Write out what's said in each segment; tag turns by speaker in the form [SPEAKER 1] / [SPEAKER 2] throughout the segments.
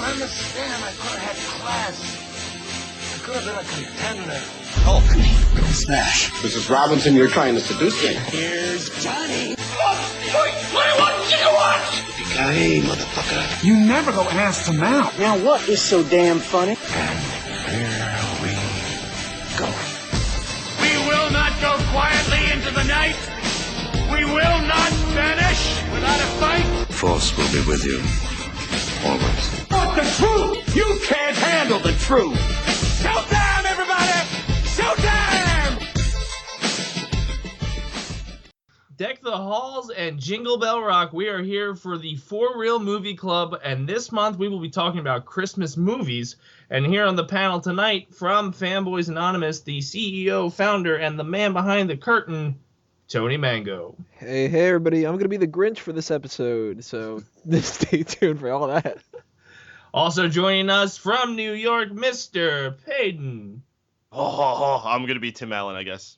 [SPEAKER 1] don't understand. I could have had class. I could have been a contender.
[SPEAKER 2] Oh, go smash.
[SPEAKER 3] Mrs. Robinson, you're trying to seduce me.
[SPEAKER 1] Here's Johnny. Oh, 21 gigawatts!
[SPEAKER 3] Hey, motherfucker.
[SPEAKER 2] You never go ass to mouth.
[SPEAKER 4] Now what is so damn funny?
[SPEAKER 1] And here we go. We will not go quietly into the night. We will not vanish without a fight.
[SPEAKER 2] The Force will be with you. Always.
[SPEAKER 1] But the truth! You can't handle the truth! Showtime, everybody! Showtime!
[SPEAKER 5] Deck the halls and Jingle Bell Rock. We are here for the For Real Movie Club, and this month we will be talking about Christmas movies. And here on the panel tonight, from Fanboys Anonymous, the CEO, founder, and the man behind the curtain, Tony Mango.
[SPEAKER 6] Hey, everybody. I'm going to be the Grinch for this episode, so stay tuned for all that.
[SPEAKER 5] Also joining us from New York, Mr. Payton.
[SPEAKER 7] I'm going to be Tim Allen, I guess.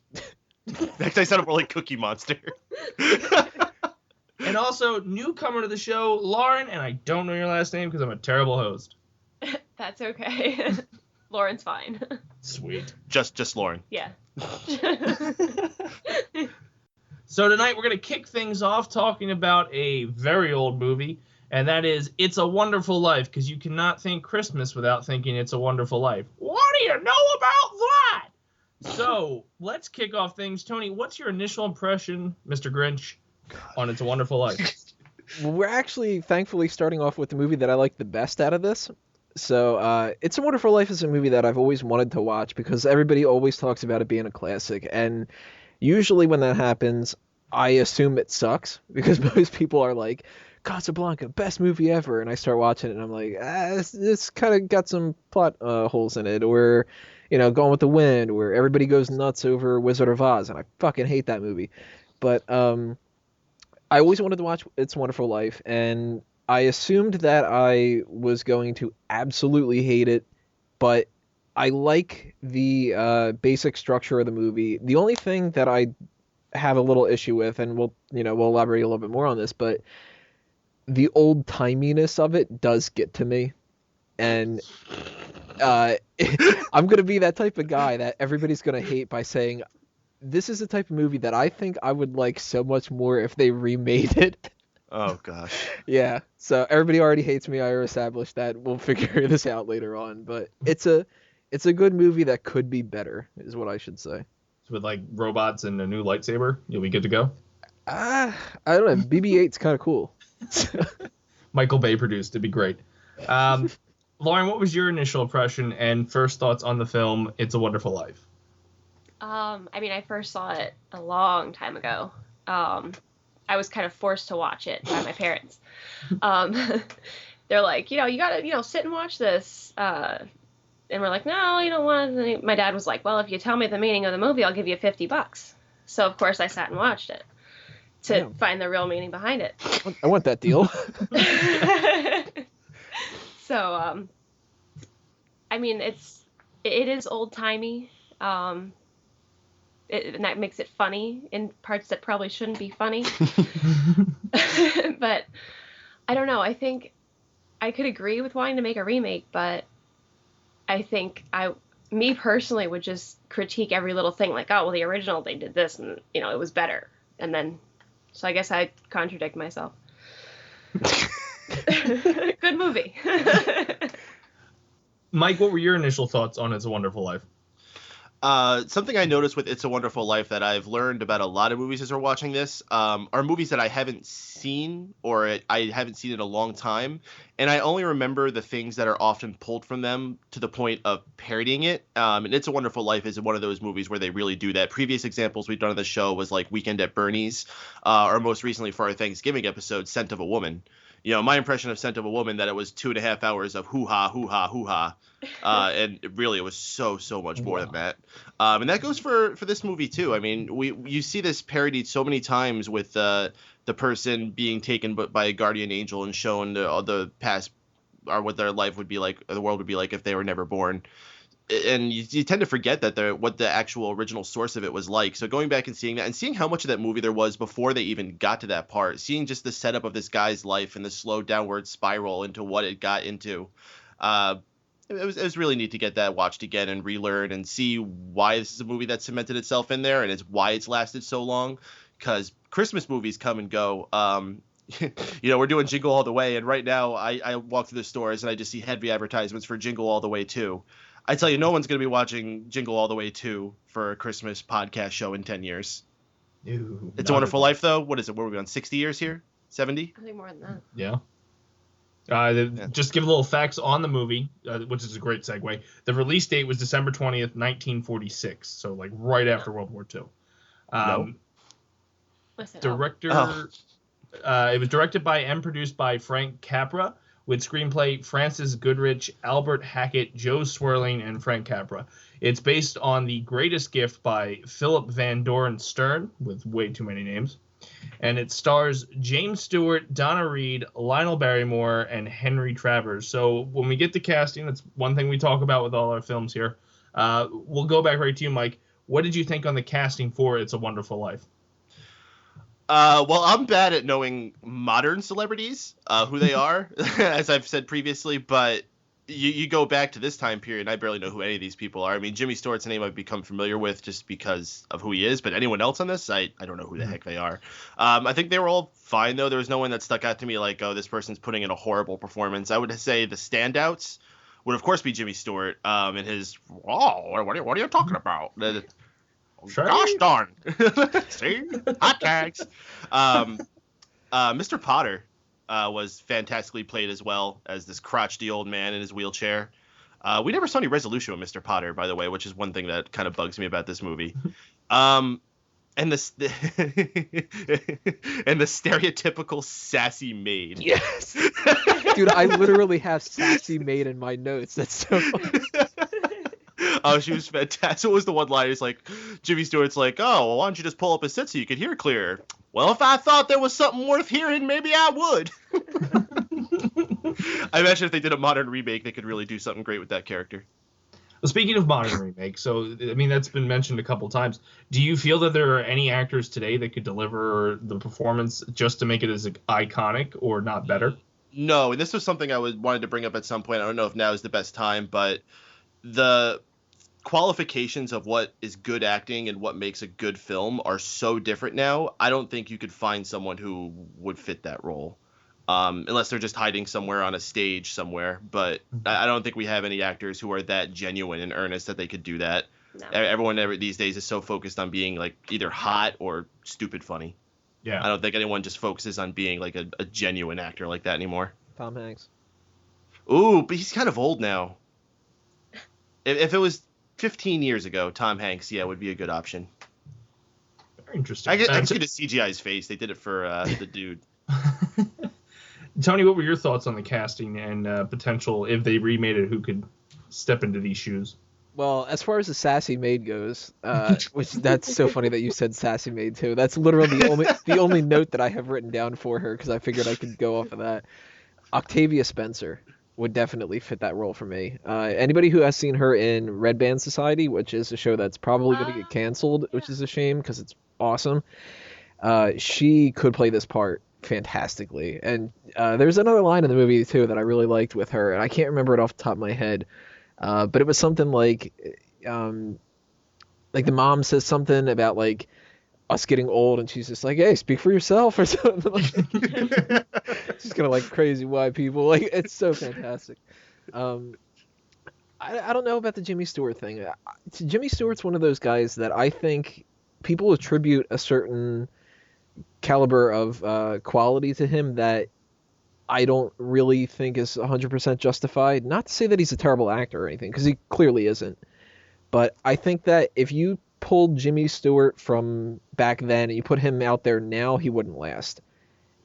[SPEAKER 7] Next, I sounded more like Cookie Monster.
[SPEAKER 5] And also, newcomer to the show, Lauren, and I don't know your last name because I'm a terrible host.
[SPEAKER 8] That's okay. Lauren's fine.
[SPEAKER 5] Sweet.
[SPEAKER 7] Just Lauren.
[SPEAKER 8] Yeah.
[SPEAKER 5] So tonight we're going to kick things off talking about a very old movie, and that is It's a Wonderful Life, because you cannot think Christmas without thinking It's a Wonderful Life. What do you know about that? So, let's kick off things. Tony, what's your initial impression, Mr. Grinch, on It's a Wonderful Life?
[SPEAKER 6] Well, we're actually, thankfully, starting off with the movie that I like the best out of this. So, It's a Wonderful Life is a movie that I've always wanted to watch because everybody always talks about it being a classic. And usually when that happens, I assume it sucks because most people are like, Casablanca, best movie ever. And I start watching it and I'm like, this kind of got some plot holes in it. Or, Gone with the Wind, where everybody goes nuts over Wizard of Oz. And I fucking hate that movie. But I always wanted to watch It's a Wonderful Life. And I assumed that I was going to absolutely hate it. But I like the basic structure of the movie. The only thing that I have a little issue with, and we'll elaborate a little bit more on this, but the old timiness of it does get to me. And I'm going to be that type of guy that everybody's going to hate by saying, this is the type of movie that I think I would like so much more if they remade it.
[SPEAKER 7] Oh, gosh.
[SPEAKER 6] Yeah, so everybody already hates me. I already established that. We'll figure this out later on. But it's a good movie that could be better, is what I should say.
[SPEAKER 5] With, like, robots and a new lightsaber, you'll be good to go?
[SPEAKER 6] I don't know. BB-8's kind of cool.
[SPEAKER 5] Michael Bay produced. It'd be great. Lauren, what was your initial impression and first thoughts on the film It's a Wonderful Life?
[SPEAKER 8] I first saw it a long time ago. I was kind of forced to watch it by my parents. They're like, you gotta, sit and watch this. And we're like, no, you don't want to. My dad was like, well, if you tell me the meaning of the movie, I'll give you $50. So, of course, I sat and watched it to find the real meaning behind it.
[SPEAKER 6] I want that deal.
[SPEAKER 8] So, it is old-timey. And that makes it funny in parts that probably shouldn't be funny. But I don't know. I think I could agree with wanting to make a remake, but I think me personally would just critique every little thing, like, oh, well, the original, they did this, and, it was better. And then, so I guess I contradict myself. Good movie.
[SPEAKER 5] Mike, what were your initial thoughts on It's a Wonderful Life?
[SPEAKER 7] Something I noticed with It's a Wonderful Life that I've learned about a lot of movies as we're watching this are movies that I haven't seen or I haven't seen in a long time. And I only remember the things that are often pulled from them to the point of parodying it. And It's a Wonderful Life is one of those movies where they really do that. Previous examples we've done on the show was like Weekend at Bernie's, or most recently for our Thanksgiving episode, Scent of a Woman. My impression of Scent of a Woman, that it was 2.5 hours of hoo-ha, hoo-ha, hoo-ha. And it was so much more than that. And that goes for this movie, too. I mean, you see this parodied so many times with the person being taken by a guardian angel and shown the past or what their life would be like, or the world would be like if they were never born. and you tend to forget that what the actual original source of it was like. So going back and seeing that and seeing how much of that movie there was before they even got to that part, seeing just the setup of this guy's life and the slow downward spiral into what it got into, it was really neat to get that watched again and relearn and see why this is a movie that cemented itself in there and it's why it's lasted so long. Because Christmas movies come and go. We're doing Jingle All the Way, and right now I walk through the stores and I just see heavy advertisements for Jingle All the Way 2. I tell you, no one's going to be watching Jingle All the Way 2 for a Christmas podcast show in 10 years.
[SPEAKER 5] No,
[SPEAKER 7] It's a Wonderful Life, though. What is it? What are we on, 60 years here? 70?
[SPEAKER 8] I think more than that.
[SPEAKER 5] Yeah. Just give a little facts on the movie, which is a great segue. The release date was December 20th, 1946, so like right after World War II.
[SPEAKER 8] Listen,
[SPEAKER 5] Director... it was directed by and produced by Frank Capra, with screenplay Francis Goodrich, Albert Hackett, Joe Swerling, and Frank Capra. It's based on The Greatest Gift by Philip Van Doren Stern, with way too many names. And it stars James Stewart, Donna Reed, Lionel Barrymore, and Henry Travers. So when we get to casting, that's one thing we talk about with all our films here. We'll go back right to you, Mike. What did you think on the casting for It's a Wonderful Life?
[SPEAKER 7] Well, I'm bad at knowing modern celebrities, who they are, as I've said previously, but you go back to this time period, and I barely know who any of these people are. I mean, Jimmy Stewart's a name I've become familiar with just because of who he is, but anyone else on this, I don't know who the heck they are. I think they were all fine, though. There was no one that stuck out to me like, oh, this person's putting in a horrible performance. I would say the standouts would, of course, be Jimmy Stewart and his, what are you talking about?
[SPEAKER 5] Sure.
[SPEAKER 7] Gosh darn. See? Hot tags. Mr. Potter was fantastically played as well as this crotchety old man in his wheelchair. We never saw any resolution with Mr. Potter, by the way, which is one thing that kind of bugs me about this movie. And the and the stereotypical sassy maid.
[SPEAKER 6] Yes. Dude, I literally have sassy maid in my notes. That's so funny.
[SPEAKER 7] Oh, she was fantastic. What was the one line? It's like, Jimmy Stewart's like, oh, well, why don't you just pull up a set so you could hear clearer? Well, if I thought there was something worth hearing, maybe I would. I imagine if they did a modern remake, they could really do something great with that character.
[SPEAKER 5] Well, speaking of modern remakes, so, I mean, that's been mentioned a couple times. Do you feel that there are any actors today that could deliver the performance just to make it as iconic or not better?
[SPEAKER 7] No, and this was something I wanted to bring up at some point. I don't know if now is the best time, but the qualifications of what is good acting and what makes a good film are so different now. I don't think you could find someone who would fit that role, unless they're just hiding somewhere on a stage somewhere. But I don't think we have any actors who are that genuine and earnest that they could do that. No. Everyone these days is so focused on being like either hot or stupid funny.
[SPEAKER 5] Yeah,
[SPEAKER 7] I don't think anyone just focuses on being like a genuine actor like that anymore.
[SPEAKER 6] Tom Hanks.
[SPEAKER 7] Ooh, but he's kind of old now. If it was 15 years ago, Tom Hanks, would be a good option.
[SPEAKER 5] Very interesting.
[SPEAKER 7] I can see the CGI's face. They did it for the dude.
[SPEAKER 5] Tony, what were your thoughts on the casting and potential, if they remade it, who could step into these shoes?
[SPEAKER 6] Well, as far as the sassy maid goes, which that's so funny that you said sassy maid too. That's literally the only note that I have written down for her because I figured I could go off of that. Octavia Spencer would definitely fit that role for me. Anybody who has seen her in Red Band Society, which is a show that's probably going to get canceled, which is a shame because it's awesome. She could play this part fantastically. And there's another line in the movie too that I really liked with her, and I can't remember it off the top of my head. But it was something like the mom says something about like us getting old, and she's just like, hey, speak for yourself or something. Like, she's gonna like crazy white people. Like, it's so fantastic. I don't know about the Jimmy Stewart thing. Jimmy Stewart's one of those guys that I think people attribute a certain caliber of quality to him that I don't really think is 100% justified. Not to say that he's a terrible actor or anything, because he clearly isn't. But I think that if you pulled Jimmy Stewart from back then and you put him out there now, he wouldn't last.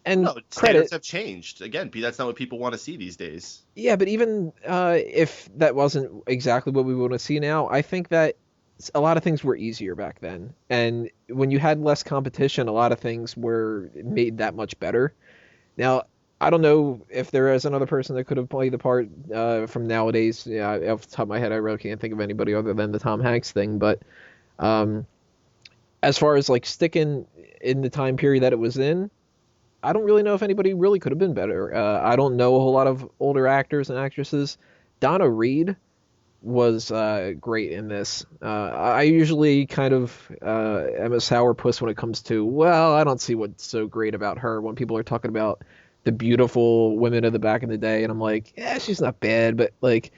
[SPEAKER 6] And
[SPEAKER 7] no, standards have changed. Again, that's not what people want to see these days.
[SPEAKER 6] Yeah, but even if that wasn't exactly what we want to see now, I think that a lot of things were easier back then. And when you had less competition, a lot of things were made that much better. Now, I don't know if there is another person that could have played the part from nowadays. Yeah, off the top of my head, I really can't think of anybody other than the Tom Hanks thing. But um, as far as like sticking in the time period that it was in, I don't really know if anybody really could have been better. I don't know a whole lot of older actors and actresses. Donna Reed was great in this. I usually kind of am a sourpuss when it comes to, well, I don't see what's so great about her when people are talking about the beautiful women of the back in the day, and I'm like, yeah, she's not bad, but like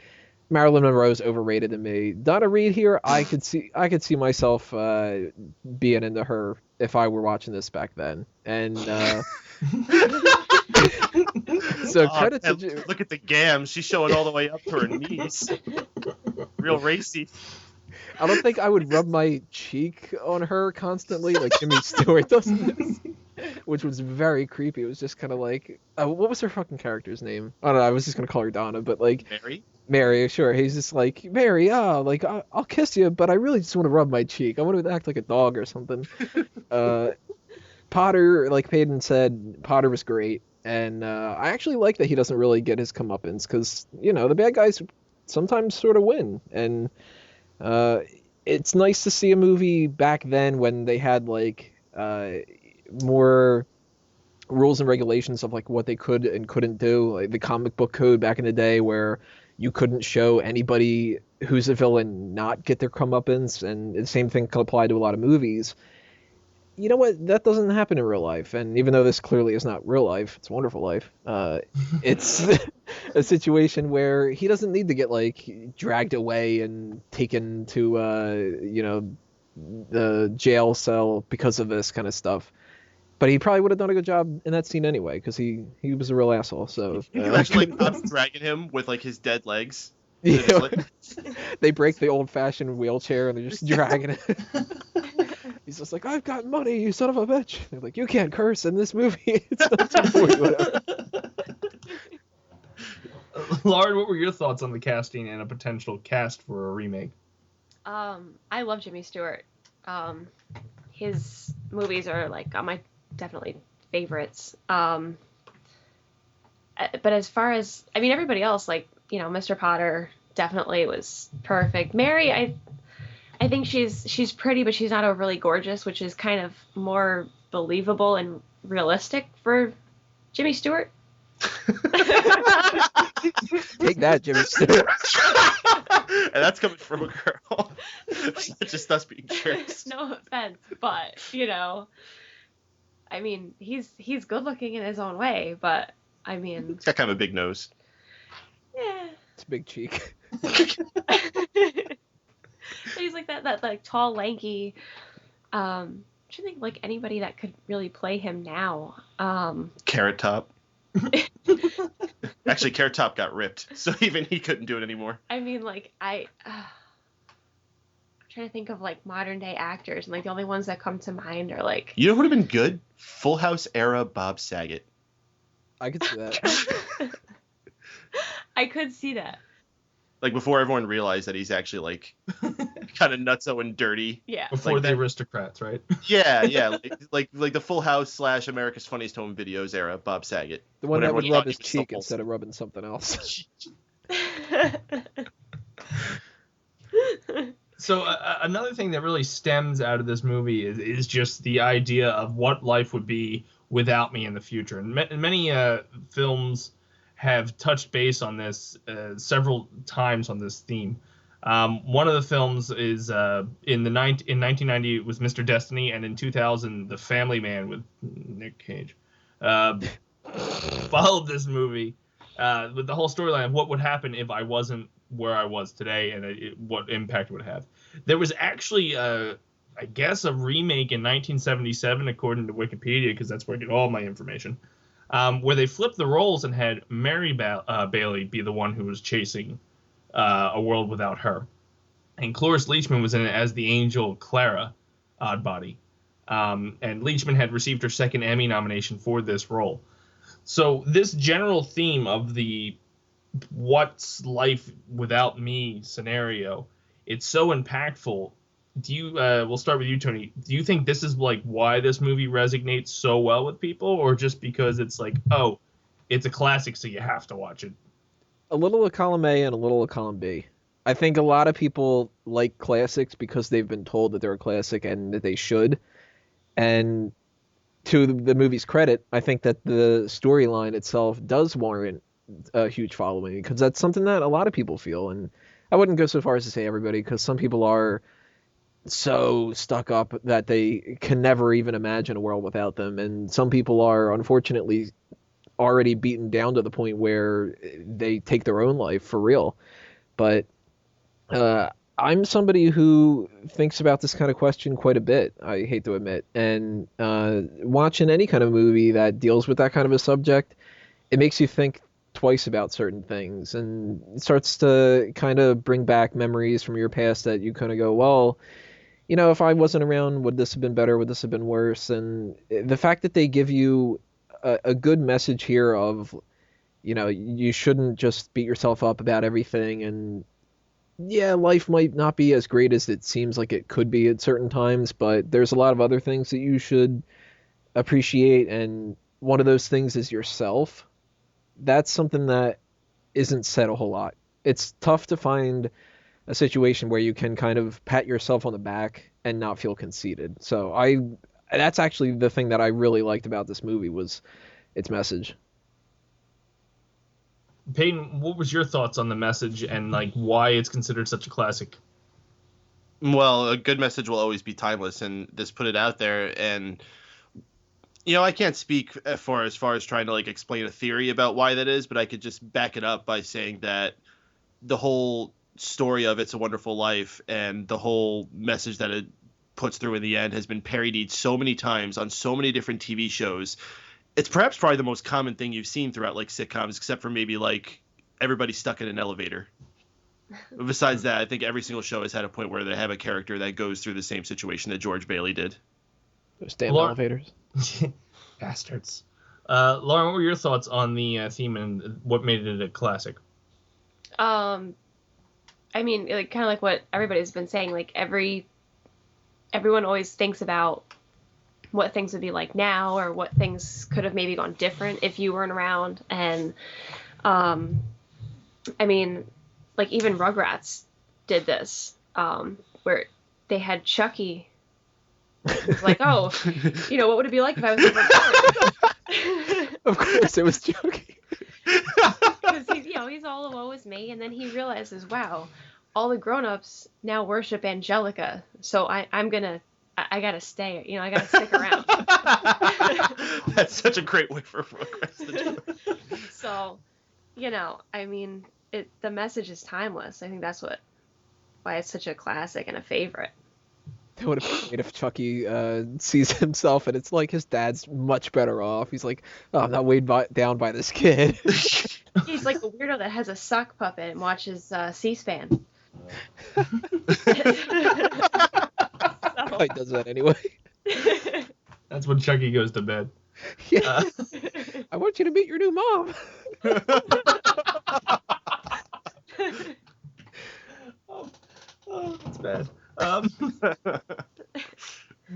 [SPEAKER 6] Marilyn Monroe's overrated to me. Donna Reed here, I could see myself being into her if I were watching this back then, and so credit to
[SPEAKER 7] Look at the gam. She's showing all the way up to her knees. Real racy.
[SPEAKER 6] I don't think I would rub my cheek on her constantly like Jimmy Stewart does in this, which was very creepy. It was just kind of like, what was her fucking character's name? I don't know. I was just gonna call her Donna, but like Mary, sure. He's just like, Mary, like I'll kiss you, but I really just want to rub my cheek. I want to act like a dog or something. Potter, like Peyton said, Potter was great, and I actually like that he doesn't really get his comeuppance because the bad guys sometimes sort of win, and it's nice to see a movie back then when they had like more rules and regulations of like what they could and couldn't do, like the comic book code back in the day where you couldn't show anybody who's a villain not get their comeuppance, and the same thing could apply to a lot of movies. You know what? That doesn't happen in real life, and even though this clearly is not real life, it's Wonderful Life. It's a situation where he doesn't need to get like dragged away and taken to the jail cell because of this kind of stuff. But he probably would have done a good job in that scene anyway, because he was a real asshole. So
[SPEAKER 7] actually, cops dragging him with like his dead legs.
[SPEAKER 6] Yeah. They break the old-fashioned wheelchair and they're just dragging it. He's just like, I've got money, you son of a bitch. They're like, you can't curse in this movie. It's not whatever.
[SPEAKER 5] Lauren, what were your thoughts on the casting and a potential cast for a remake?
[SPEAKER 8] I love Jimmy Stewart. His movies are like on my definitely favorites. But as far as, I mean, everybody else, like, Mr. Potter definitely was perfect. Mary, I think she's pretty, but she's not overly gorgeous, which is kind of more believable and realistic for Jimmy Stewart.
[SPEAKER 6] Take that, Jimmy Stewart.
[SPEAKER 7] And that's coming from a girl. Just us being jerks.
[SPEAKER 8] No offense, but I mean, he's good looking in his own way, but I mean,
[SPEAKER 7] he's got kind of a big nose.
[SPEAKER 8] Yeah.
[SPEAKER 6] It's a big cheek.
[SPEAKER 8] He's like that like tall, lanky. I don't think like anybody that could really play him now.
[SPEAKER 7] Carrot Top. Actually, Carrot Top got ripped, so even he couldn't do it anymore.
[SPEAKER 8] I mean, like I'm trying to think of like modern day actors, and like the only ones that come to mind are like.
[SPEAKER 7] You know who would have been good? Full House era Bob Saget.
[SPEAKER 6] I could see that.
[SPEAKER 8] I could see that.
[SPEAKER 7] Like before everyone realized that he's actually like kind of nutso and dirty.
[SPEAKER 8] Yeah.
[SPEAKER 5] Before like the Aristocrats, right?
[SPEAKER 7] Yeah. like the Full House / America's Funniest Home Videos era Bob Saget.
[SPEAKER 6] The one that would rub his cheek instead of rubbing something else.
[SPEAKER 5] So another thing that really stems out of this movie is just the idea of what life would be without me in the future. And many films have touched base on this several times on this theme. One of the films is in 1990 it was Mr. Destiny, and in 2000 The Family Man with Nick Cage followed this movie with the whole storyline of what would happen if I wasn't where I was today and what impact it would have. There was actually I guess a remake in 1977 according to Wikipedia, because that's where I get all my information. Where they flipped the roles and had Mary Bailey be the one who was chasing a world without her. And Cloris Leachman was in it as the angel Clara Oddbody. And Leachman had received her second Emmy nomination for this role. So this general theme of the what's life without me scenario, it's so impactful. Do you we'll start with you, Tony. Do you think this is like why this movie resonates so well with people, or just because it's like, oh, it's a classic, so you have to watch it.
[SPEAKER 6] A little of column A and a little of column B. I think a lot of people like classics because they've been told that they're a classic and that they should. And to the movie's credit, I think that the storyline itself does warrant a huge following because that's something that a lot of people feel. And I wouldn't go so far as to say everybody because some people are so stuck up that they can never even imagine a world without them. And some people are unfortunately already beaten down to the point where they take their own life for real. But I'm somebody who thinks about this kind of question quite a bit, I hate to admit. And watching any kind of movie that deals with that kind of a subject, it makes you think twice about certain things and it starts to kind of bring back memories from your past that you kind of go, well, you know, if I wasn't around, would this have been better? Would this have been worse? And the fact that they give you a good message here of, you know, you shouldn't just beat yourself up about everything. And yeah, life might not be as great as it seems like it could be at certain times, but there's a lot of other things that you should appreciate. And one of those things is yourself. That's something that isn't said a whole lot. It's tough to find a situation where you can kind of pat yourself on the back and not feel conceited. So that's actually the thing that I really liked about this movie was its message.
[SPEAKER 5] Peyton, what was your thoughts on the message and like why it's considered such a classic?
[SPEAKER 7] Well, a good message will always be timeless, and this put it out there. And you know, I can't speak for as far as trying to like explain a theory about why that is, but I could just back it up by saying that the whole story of It's a Wonderful Life and the whole message that it puts through in the end has been parodied so many times on so many different TV shows. It's perhaps probably the most common thing you've seen throughout like sitcoms, except for maybe like Everybody Stuck in an Elevator. But besides that, I think every single show has had a point where they have a character that goes through the same situation that George Bailey did.
[SPEAKER 6] Those damn elevators.
[SPEAKER 5] Bastards. Lauren, what were your thoughts on the theme and what made it a classic?
[SPEAKER 8] I mean, like kind of like what everybody's been saying. Like everyone always thinks about what things would be like now, or what things could have maybe gone different if you weren't around. And I mean, like even Rugrats did this, where they had Chucky. It's like, oh, you know, what would it be like if I was never born?
[SPEAKER 6] Of course, it was Chucky.
[SPEAKER 8] Because he's all of woe is me, and then he realizes, wow, all the grown-ups now worship Angelica, so I gotta stay, I gotta stick around.
[SPEAKER 7] That's such a great way for Rugrats to do it.
[SPEAKER 8] So, I mean, the message is timeless. I think that's why it's such a classic and a favorite.
[SPEAKER 6] It would have been great if Chucky sees himself and it's like his dad's much better off. He's like, oh, I'm not weighed down by this kid.
[SPEAKER 8] He's like a weirdo that has a sock puppet and watches C-SPAN.
[SPEAKER 6] He does that anyway.
[SPEAKER 5] That's when Chucky goes to bed.
[SPEAKER 6] Yeah. I want you to meet your new mom.
[SPEAKER 5] Oh, that's bad.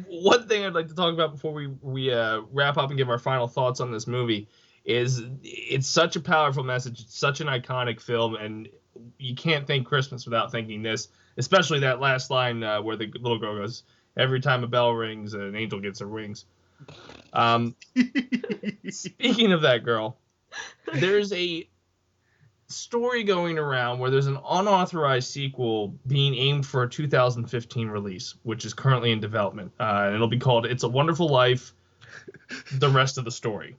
[SPEAKER 5] One thing I'd like to talk about before we wrap up and give our final thoughts on this movie is it's such a powerful message. It's such an iconic film, and you can't think Christmas without thinking this, especially that last line where the little girl goes, every time a bell rings, an angel gets her wings. Speaking of that girl, there's a story going around where there's an unauthorized sequel being aimed for a 2015 release, which is currently in development. And it'll be called It's a Wonderful Life, the rest of the story.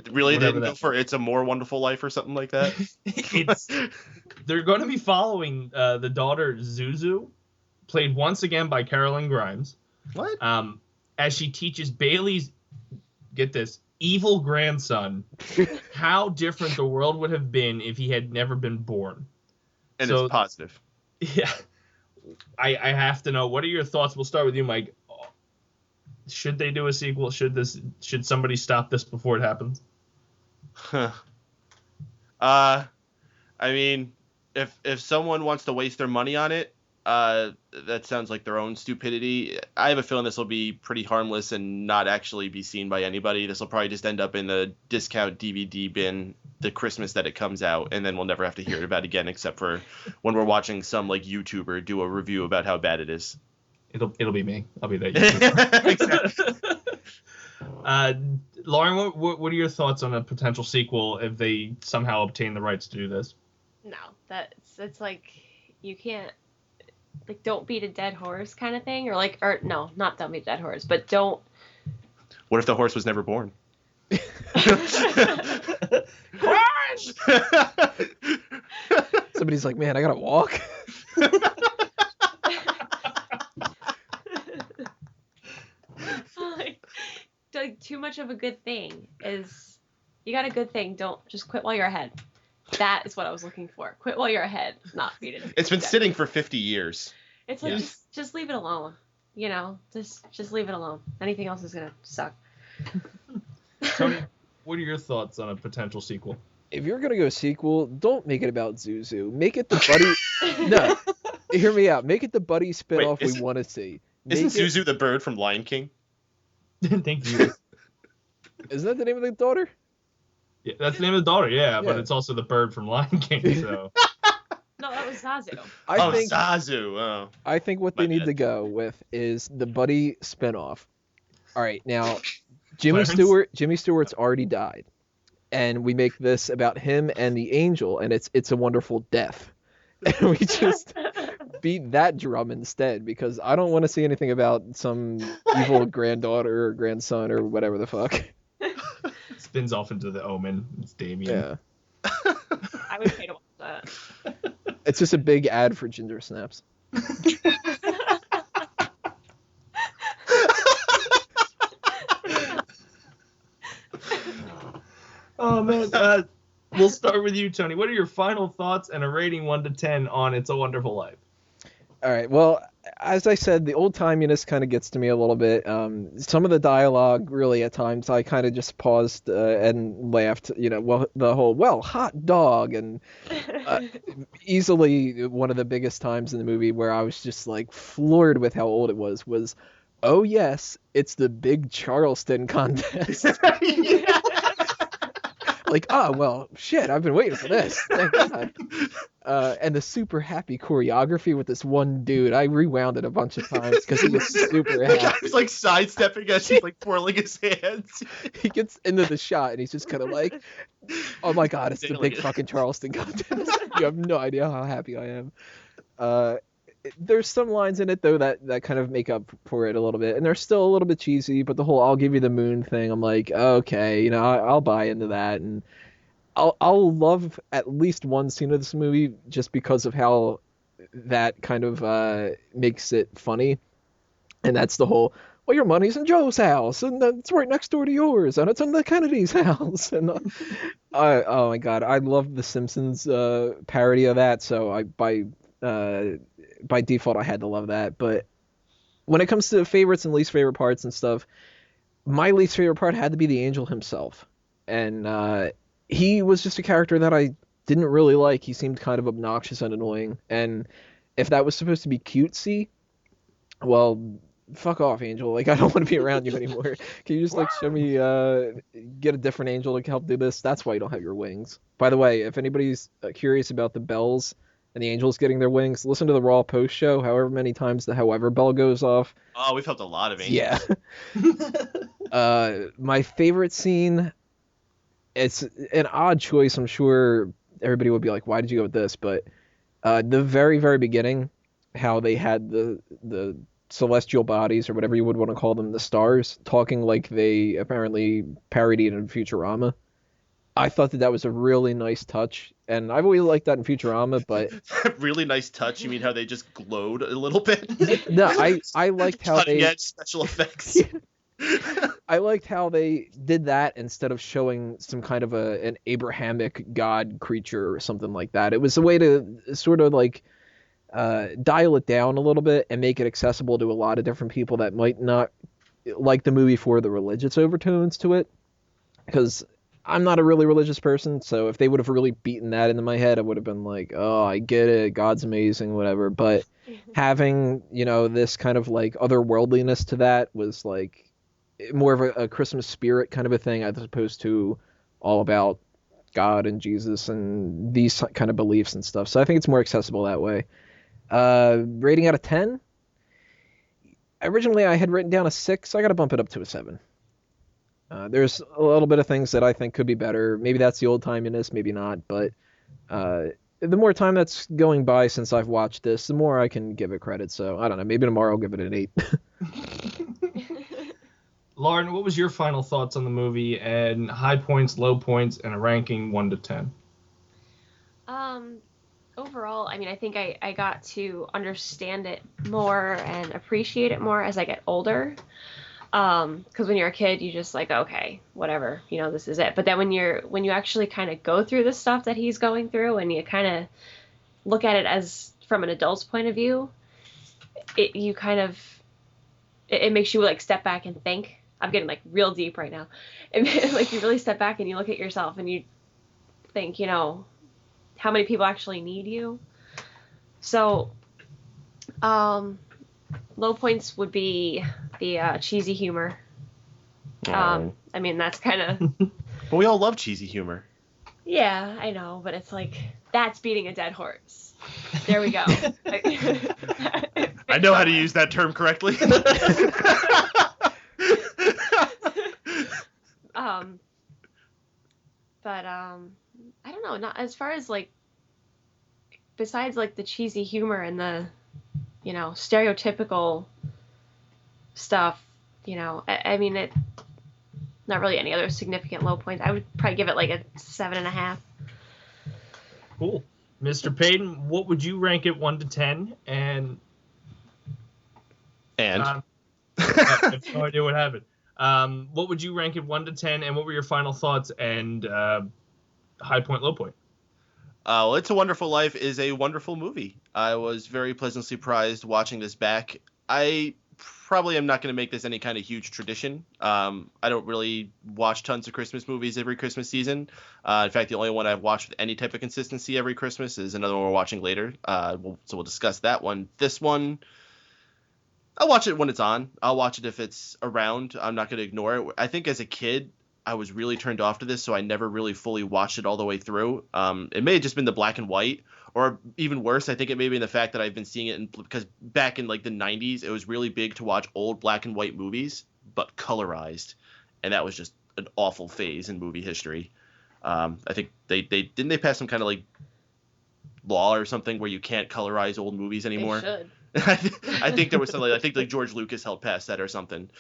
[SPEAKER 7] Really? They
[SPEAKER 5] Whatever
[SPEAKER 7] didn't go for It's a More Wonderful Life or something like that?
[SPEAKER 5] They're going to be following the daughter Zuzu, played once again by Carolyn Grimes.
[SPEAKER 7] What?
[SPEAKER 5] As she teaches Bailey's, get this, evil grandson how different the world would have been if he had never been born.
[SPEAKER 7] And it's positive.
[SPEAKER 5] Yeah. I have to know, what are your thoughts? We'll start with you, Mike. Should they do a sequel? Should somebody stop this before it happens?
[SPEAKER 7] I mean, if someone wants to waste their money on it, that sounds like their own stupidity. I have a feeling this will be pretty harmless and not actually be seen by anybody. This will probably just end up in the discount DVD bin the Christmas that it comes out, and then we'll never have to hear about it again, except for when we're watching some like YouTuber do a review about how bad it is.
[SPEAKER 5] It'll be me. I'll be that YouTuber.
[SPEAKER 7] Exactly.
[SPEAKER 5] Lauren, what are your thoughts on a potential sequel if they somehow obtain the rights to do this?
[SPEAKER 8] No, it's like you can't, like, don't beat a dead horse kind of thing, or no, not don't beat a dead horse, but don't.
[SPEAKER 7] What if the horse was never born?
[SPEAKER 6] Somebody's like, man, I gotta walk.
[SPEAKER 8] Like too much of a good thing is, you got a good thing, don't just quit while you're ahead. That is what I was looking for. Quit while you're ahead, not beat it.
[SPEAKER 7] It's been sitting for 50 years.
[SPEAKER 8] It's like, just leave it alone. You know, just leave it alone. Anything else is gonna suck.
[SPEAKER 5] Tony, what are your thoughts on a potential sequel?
[SPEAKER 6] If you're gonna go sequel, don't make it about Zuzu. Make it the buddy. No, hear me out. Make it the buddy spinoff we want to see.
[SPEAKER 7] Isn't Zuzu the bird from Lion King?
[SPEAKER 5] Thank you.
[SPEAKER 6] Isn't that the name of the daughter?
[SPEAKER 5] Yeah, that's the name of the daughter, yeah, but it's also the bird from Lion King, so.
[SPEAKER 8] No, that was Zazu.
[SPEAKER 6] I think
[SPEAKER 7] Zazu. Oh.
[SPEAKER 6] I think what they need to go with is the buddy spinoff. All right, now Jimmy Stewart's already died, and we make this about him and the angel, and it's a Wonderful Death, and we just beat that drum instead, because I don't want to see anything about some evil granddaughter or grandson or whatever the fuck.
[SPEAKER 5] Spins off into The Omen. It's Damien.
[SPEAKER 6] Yeah.
[SPEAKER 8] I would pay to watch that.
[SPEAKER 6] It's just a big ad for Ginger Snaps.
[SPEAKER 5] Oh man, we'll start with you, Tony. What are your final thoughts and a rating 1 to 10 on It's a Wonderful Life?
[SPEAKER 6] All right. Well, as I said, the old timiness kind of gets to me a little bit. Some of the dialogue, really, at times, I kind of just paused and laughed. You know, the whole hot dog, and easily one of the biggest times in the movie where I was just like floored with how old it was. Oh yes, it's the big Charleston contest. Like, well, shit, I've been waiting for this. Thank God. And the super happy choreography with this one dude. I rewound it a bunch of times because he was super happy.
[SPEAKER 7] The guy's like sidestepping as he's like twirling his hands.
[SPEAKER 6] He gets into the shot and he's just kind of like, oh my God, it's the big fucking Charleston contest. You have no idea how happy I am. There's some lines in it, though, that kind of make up for it a little bit. And they're still a little bit cheesy, but the whole I'll give you the moon thing, I'm like, okay, you know, I'll buy into that. And I'll love at least one scene of this movie just because of how that kind of makes it funny. And that's the whole, well, your money's in Joe's house, and it's right next door to yours, and it's in the Kennedy's house. And oh my God, I love the Simpsons parody of that, so by default I had to love that. But when it comes to favorites and least favorite parts and stuff, my least favorite part had to be the angel himself. And he was just a character that I didn't really like. He seemed kind of obnoxious and annoying. And if that was supposed to be cutesy, well, fuck off, Angel. Like, I don't want to be around you anymore. Can you just, like, show me, get a different angel to help do this? That's why you don't have your wings. By the way, if anybody's curious about the bells and the angels getting their wings, listen to the Raw post show, however many times the however bell goes off.
[SPEAKER 7] Oh, we've helped a lot of angels.
[SPEAKER 6] Yeah. My favorite scene, it's an odd choice. I'm sure everybody would be like, why did you go with this? But the very, very beginning, how they had the celestial bodies, or whatever you would want to call them, the stars, talking like they apparently parodied in Futurama. I thought that was a really nice touch, and I've always liked that in Futurama, but...
[SPEAKER 7] Really nice touch? You mean how they just glowed a little bit?
[SPEAKER 6] No, I liked how
[SPEAKER 7] Cutting edge special effects.
[SPEAKER 6] I liked how they did that instead of showing some kind of an Abrahamic god creature or something like that. It was a way to sort of like dial it down a little bit and make it accessible to a lot of different people that might not like the movie for the religious overtones to it. Because I'm not a really religious person, so if they would have really beaten that into my head, I would have been like, oh, I get it, God's amazing, whatever. But having, this kind of like otherworldliness to that was like more of a Christmas spirit kind of a thing, as opposed to all about God and Jesus and these kind of beliefs and stuff. So I think it's more accessible that way. Rating out of 10? Originally, I had written down a 6. I got to bump it up to a 7. There's a little bit of things that I think could be better. Maybe that's the old-timiness, maybe not. But the more time that's going by since I've watched this, the more I can give it credit. So, I don't know. Maybe tomorrow I'll give it an 8.
[SPEAKER 5] Lauren, what was your final thoughts on the movie and high points, low points, and a ranking 1 to 10?
[SPEAKER 8] Overall, I mean, I think I got to understand it more and appreciate it more as I get older. Because when you're a kid, you just like, okay, whatever, this is it. But then when you actually kind of go through the stuff that he's going through and you kind of look at it as from an adult's point of view, it makes you like step back and think. I'm getting like real deep right now. And like you really step back and you look at yourself and you think, how many people actually need you. So, low points would be the cheesy humor. I mean, that's kind of...
[SPEAKER 7] But we all love cheesy humor.
[SPEAKER 8] Yeah, I know, but it's like, that's beating a dead horse. There we go.
[SPEAKER 7] I know how to use that term correctly.
[SPEAKER 8] But I don't know, not as far as like, besides like the cheesy humor and the, stereotypical stuff, I mean, it, not really any other significant low points. I would probably give it like a 7.5.
[SPEAKER 5] Cool. Mr. Payton, what would you rank it 1 to 10? And I have no idea what happened. What would you rank it 1 to 10? And what were your final thoughts and high point, low point?
[SPEAKER 7] Well, It's a Wonderful Life is a wonderful movie. I was very pleasantly surprised watching this back. I probably am not going to make this any kind of huge tradition. I don't really watch tons of Christmas movies every Christmas season. In fact, the only one I've watched with any type of consistency every Christmas is another one we're watching later. So we'll discuss that one. This one, I'll watch it when it's on. I'll watch it if it's around. I'm not going to ignore it. I think as a kid, I was really turned off to this, so I never really fully watched it all the way through. It may have just been the black and white, or even worse, I think it may be the fact that I've been seeing it because back in like the 90s, it was really big to watch old black and white movies, but colorized, and that was just an awful phase in movie history. I think they pass some kind of like law or something where you can't colorize old movies anymore.
[SPEAKER 8] They should.
[SPEAKER 7] I think there was something. I think like George Lucas helped pass that or something.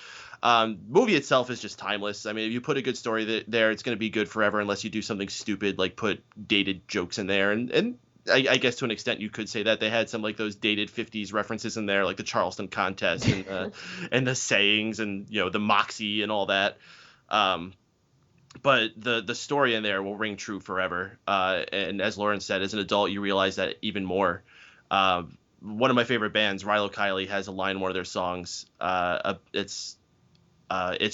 [SPEAKER 7] Movie itself is just timeless. I mean, if you put a good story there, it's going to be good forever unless you do something stupid like put dated jokes in there. And I guess to an extent you could say that they had some like those dated 50s references in there, like the Charleston contest and and the sayings and the Moxie and all that. But the story in there will ring true forever. And as Lauren said, as an adult, you realize that even more. One of my favorite bands, Rilo Kiley, has a line in one of their songs. It's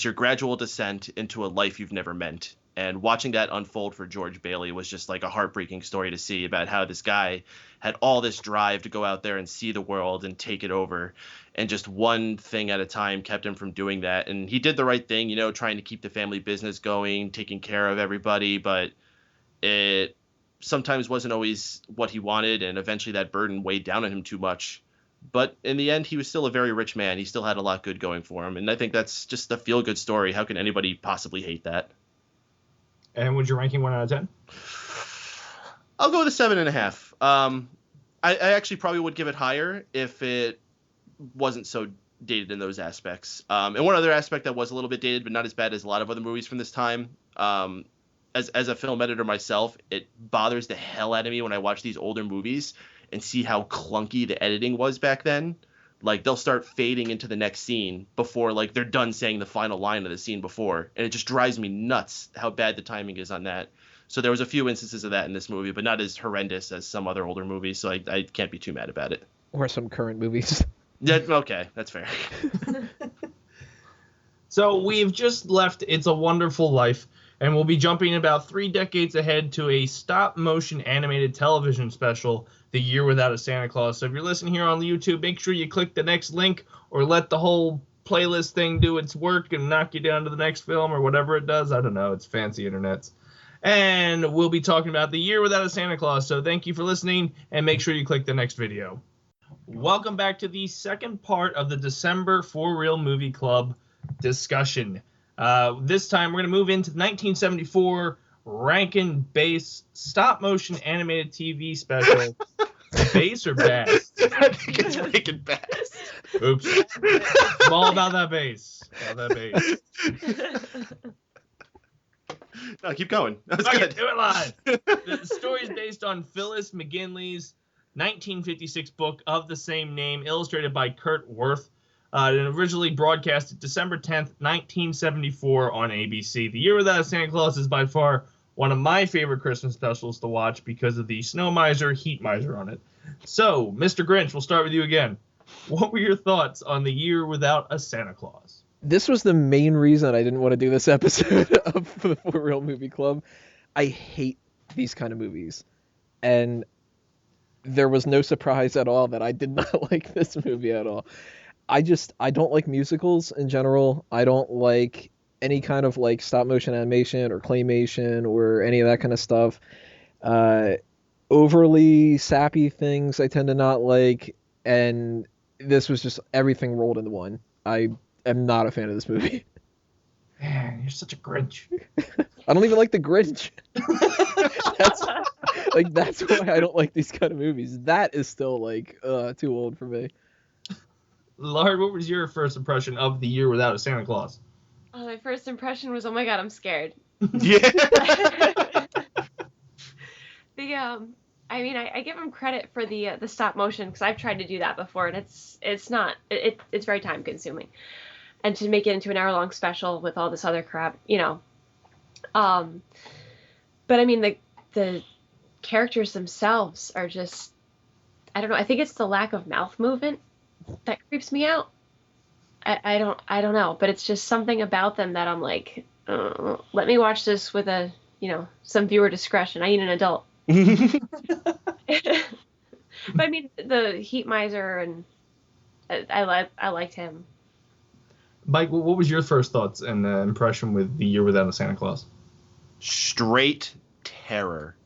[SPEAKER 7] your gradual descent into a life you've never meant. And watching that unfold for George Bailey was just like a heartbreaking story to see about how this guy had all this drive to go out there and see the world and take it over. And just one thing at a time kept him from doing that. And he did the right thing, trying to keep the family business going, taking care of everybody. But it sometimes wasn't always what he wanted. And eventually that burden weighed down on him too much. But in the end, he was still a very rich man. He still had a lot good going for him. And I think that's just a feel-good story. How can anybody possibly hate that?
[SPEAKER 5] And would you ranking 1 out of 10?
[SPEAKER 7] I'll go with a 7.5. I actually probably would give it higher if it wasn't so dated in those aspects. And one other aspect that was a little bit dated, but not as bad as a lot of other movies from this time. As a film editor myself, it bothers the hell out of me when I watch these older movies and see how clunky the editing was back then. Like, they'll start fading into the next scene before, like, they're done saying the final line of the scene before. And it just drives me nuts how bad the timing is on that. So there was a few instances of that in this movie, but not as horrendous as some other older movies. So I can't be too mad about it.
[SPEAKER 6] Or some current movies.
[SPEAKER 7] Yeah, okay, that's fair.
[SPEAKER 5] So we've just left It's a Wonderful Life. And we'll be jumping about 3 decades ahead to a stop-motion animated television special, The Year Without a Santa Claus. So if you're listening here on YouTube, make sure you click the next link or let the whole playlist thing do its work and knock you down to the next film or whatever it does. I don't know. It's fancy internets. And we'll be talking about The Year Without a Santa Claus. So thank you for listening, and make sure you click the next video. Welcome back to the second part of the December For Real Movie Club discussion. This time we're going to move into the 1974 Rankin Bass stop-motion animated TV special. Bass or bass?
[SPEAKER 7] I think it's Rankin Bass.
[SPEAKER 5] Oops. I'm all about that bass. About that bass.
[SPEAKER 7] No, keep going. That was
[SPEAKER 5] Okay,
[SPEAKER 7] good.
[SPEAKER 5] do it live. The story is based on Phyllis McGinley's 1956 book of the same name, illustrated by Kurt Worth. And originally broadcasted December 10th, 1974 on ABC. The Year Without a Santa Claus is by far one of my favorite Christmas specials to watch because of the Snow Miser, Heat Miser on it. So, Mr. Grinch, we'll start with you again. What were your thoughts on The Year Without a Santa Claus?
[SPEAKER 6] This was the main reason I didn't want to do this episode of the For Real Movie Club. I hate these kind of movies. And there was no surprise at all that I did not like this movie at all. I don't like musicals in general. I don't like any kind of like stop motion animation or claymation or any of that kind of stuff. Overly sappy things I tend to not like, and this was just everything rolled into one. I am not a fan of this movie.
[SPEAKER 5] Man, you're such a Grinch.
[SPEAKER 6] I don't even like the Grinch. That's why I don't like these kind of movies. That is still like too old for me.
[SPEAKER 8] Lard, what was your first impression of The Year Without a Santa Claus?
[SPEAKER 9] Oh, my first impression was, oh my god, I'm scared.
[SPEAKER 7] Yeah.
[SPEAKER 9] I mean, I give him credit for the stop motion, because I've tried to do that before, and it's very time consuming, and to make it into an hour-long special with all this other crap, you know. But I mean, the characters themselves are just, I don't know. I think it's the lack of mouth movement that creeps me out. I don't know, but it's just something about them that I'm like, let me watch this with some viewer discretion. I need an adult. But I mean, the Heat Miser, and I liked him.
[SPEAKER 8] Mike, what was your first thoughts and impression with The Year Without a Santa Claus?
[SPEAKER 7] Straight terror.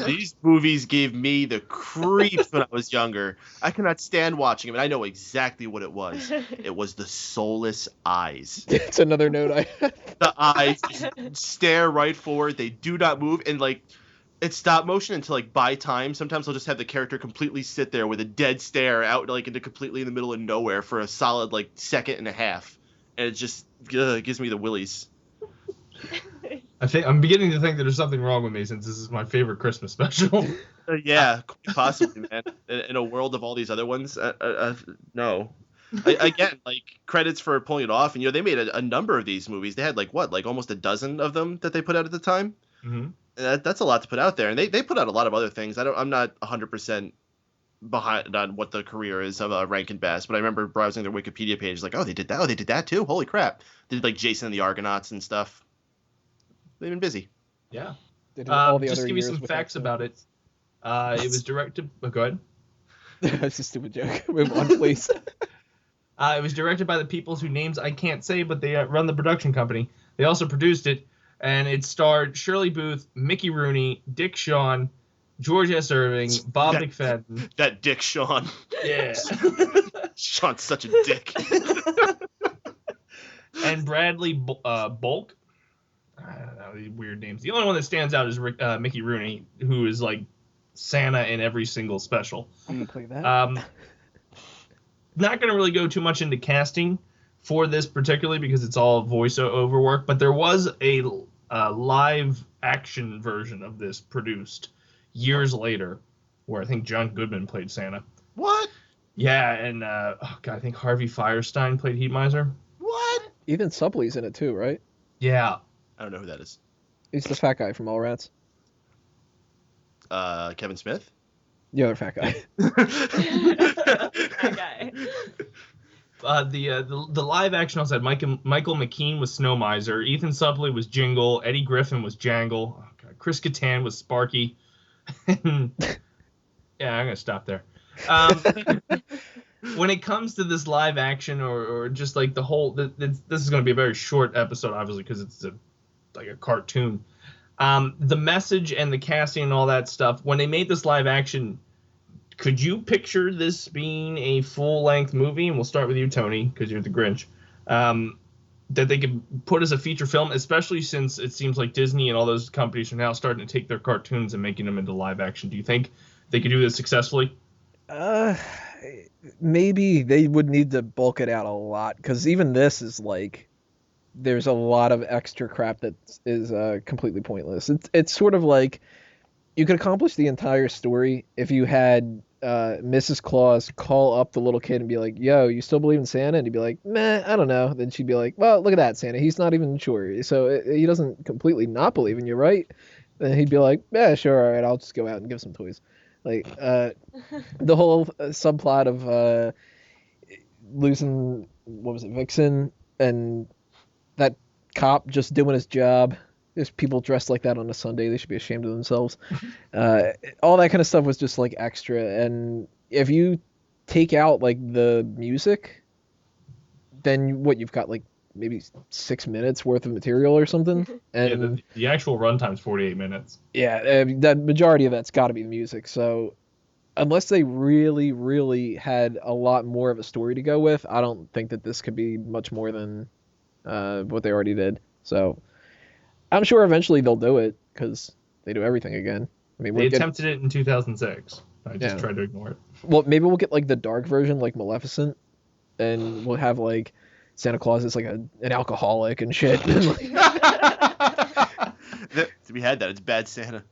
[SPEAKER 7] These movies gave me the creeps when I was younger. I cannot stand watching them, and I know exactly what it was. It was the soulless eyes.
[SPEAKER 6] It's another note I had.
[SPEAKER 7] The eyes just stare right forward. They do not move, and it's stop motion until by time. Sometimes I'll just have the character completely sit there with a dead stare out into completely in the middle of nowhere for a solid second and a half, and it just gives me the willies.
[SPEAKER 8] I'm beginning to think that there's something wrong with me since this is my favorite Christmas special.
[SPEAKER 7] Yeah, quite possibly, man. In a world of all these other ones, no. Again, credits for pulling it off, and they made a number of these movies. They had almost a dozen of them that they put out at the time.
[SPEAKER 8] Mm-hmm.
[SPEAKER 7] That's a lot to put out there, and they put out a lot of other things. I'm not 100% behind on what the career is of Rankin Bass, but I remember browsing their Wikipedia page, oh, they did that. Oh, they did that too. Holy crap! They did Jason and the Argonauts and stuff. They've been busy.
[SPEAKER 8] Yeah.
[SPEAKER 6] Just
[SPEAKER 8] to give you some facts about it. It was directed. Go ahead.
[SPEAKER 6] That's a stupid joke. Move on, please.
[SPEAKER 8] It was directed by the people whose names I can't say, but they run the production company. They also produced it, and it starred Shirley Booth, Mickey Rooney, Dick Shawn, George S. Irving, Bob McFadden.
[SPEAKER 7] That Dick Shawn.
[SPEAKER 8] Yeah.
[SPEAKER 7] Shawn's such a dick.
[SPEAKER 8] And Bradley Bulk. I don't know, these weird names. The only one that stands out is Mickey Rooney, who is Santa in every single special.
[SPEAKER 6] I'm gonna play that.
[SPEAKER 8] Not going to really go too much into casting for this particularly because it's all voiceover work, but there was a live action version of this produced years later where I think John Goodman played Santa.
[SPEAKER 7] What?
[SPEAKER 8] Yeah, and I think Harvey Firestein played Heat Miser.
[SPEAKER 7] What?
[SPEAKER 6] Ethan Suplee's in it too, right?
[SPEAKER 8] Yeah.
[SPEAKER 7] I don't know who that is.
[SPEAKER 6] He's the fat guy from Mallrats.
[SPEAKER 7] Kevin Smith?
[SPEAKER 6] The other fat guy.
[SPEAKER 9] That guy.
[SPEAKER 5] The live action also had Michael McKean was Snow Miser, Ethan Suplee was Jingle, Eddie Griffin was Jangle, oh God, Chris Kattan was Sparky. Yeah, I'm gonna stop there. When it comes to this live action or just like the whole, this is going to be a very short episode, obviously, because it's like a cartoon. The message and the casting and all that stuff, when they made this live action, could you picture this being a full-length movie? And we'll start with you, Tony, because you're the Grinch. That they could put as a feature film, especially since it seems like Disney and all those companies are now starting to take their cartoons and making them into live action. Do you think they could do this successfully?
[SPEAKER 6] Maybe they would need to bulk it out a lot, because even this is like, there's a lot of extra crap that is completely pointless. It's sort of like you could accomplish the entire story if you had Mrs. Claus call up the little kid and be like, yo, you still believe in Santa? And he'd be like, meh, I don't know. Then she'd be like, well, look at that, Santa. He's not even sure. So he doesn't completely not believe in you, right? Then he'd be like, yeah, sure, all right, I'll just go out and give some toys. Like, the whole subplot of losing, what was it, Vixen, and that cop just doing his job. There's people dressed like that on a Sunday. They should be ashamed of themselves. All that kind of stuff was just like extra. And if you take out like the music, then what, you've got like maybe 6 minutes worth of material or something. And
[SPEAKER 5] yeah, the actual runtime's 48 minutes.
[SPEAKER 6] Yeah, the majority of that's got to be the music. So unless they really, really had a lot more of a story to go with, I don't think that this could be much more than what they already did. So I'm sure eventually they'll do it, because they do everything again. I mean,
[SPEAKER 5] they attempted it in 2006. I just tried to ignore it.
[SPEAKER 6] Well, maybe we'll get like the dark version, like Maleficent, and we'll have like Santa Claus is like an alcoholic and shit.
[SPEAKER 7] We had that. It's Bad Santa.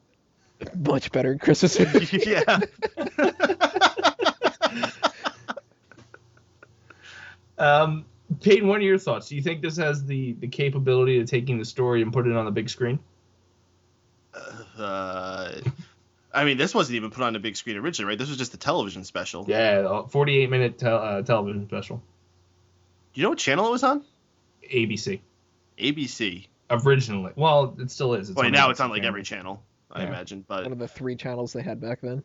[SPEAKER 6] Much better Christmas movie.
[SPEAKER 7] Yeah.
[SPEAKER 5] Peyton, what are your thoughts? Do you think this has the capability of taking the story and put it on the big screen?
[SPEAKER 7] I mean, this wasn't even put on the big screen originally, right? This was just a television special.
[SPEAKER 5] Yeah, 48-minute television special.
[SPEAKER 7] Do you know what channel it was on?
[SPEAKER 5] ABC.
[SPEAKER 7] ABC.
[SPEAKER 5] Originally. Well, it still is.
[SPEAKER 7] Well, now it's on like every channel, I imagine. But
[SPEAKER 6] one of the 3 channels they had back then.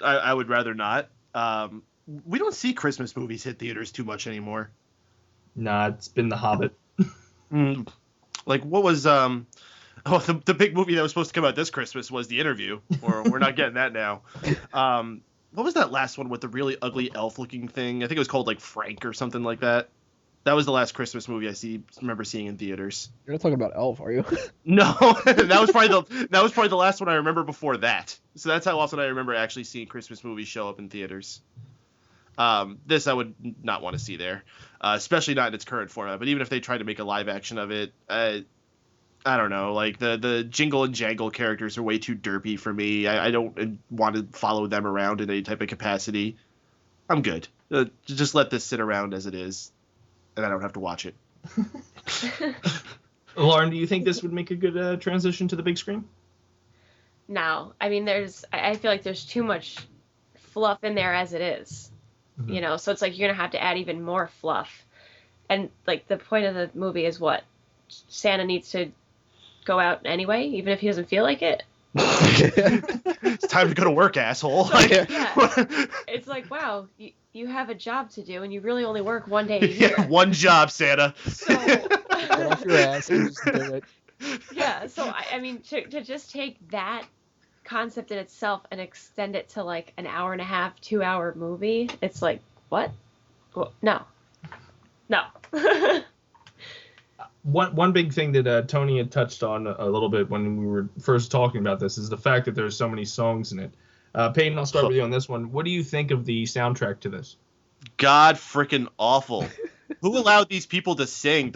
[SPEAKER 7] I would rather not. We don't see Christmas movies hit theaters too much anymore.
[SPEAKER 5] Nah, it's been The Hobbit.
[SPEAKER 7] Like, what was the big movie that was supposed to come out this Christmas was The Interview, or we're not getting that now. What was that last one with the really ugly elf-looking thing? I think it was called like Frank or something like that. That was the last Christmas movie I remember seeing in theaters.
[SPEAKER 6] You're not talking about Elf, are you?
[SPEAKER 7] No, that was probably the last one I remember before that. So that's how often I remember actually seeing Christmas movies show up in theaters. This I would not want to see there, especially not in its current format. But even if they tried to make a live action of it, I don't know. Like the Jingle and Jangle characters are way too derpy for me. I don't want to follow them around in any type of capacity. I'm good. Just let this sit around as it is, and I don't have to watch it.
[SPEAKER 5] Lauren, do you think this would make a good transition to the big screen?
[SPEAKER 9] No, I mean, I feel like there's too much fluff in there as it is. Mm-hmm. You know, so it's like you're gonna have to add even more fluff, and like the point of the movie is what Santa needs to go out anyway, even if he doesn't feel like it.
[SPEAKER 7] It's time to go to work, asshole.
[SPEAKER 9] So, yeah. It's like, wow, you have a job to do, and you really only work one day a year.
[SPEAKER 7] Yeah, one job, Santa.
[SPEAKER 9] So
[SPEAKER 6] get off your ass and just do it.
[SPEAKER 9] Yeah, so I mean, to just take that concept in itself and extend it to like an hour and a half, 2-hour movie, it's like, what? Well, no.
[SPEAKER 5] One big thing that Tony had touched on a little bit when we were first talking about this is the fact that there's so many songs in it. Peyton, I'll start with you on this one. What do you think of the soundtrack to this?
[SPEAKER 7] God freaking awful. Who allowed these people to sing?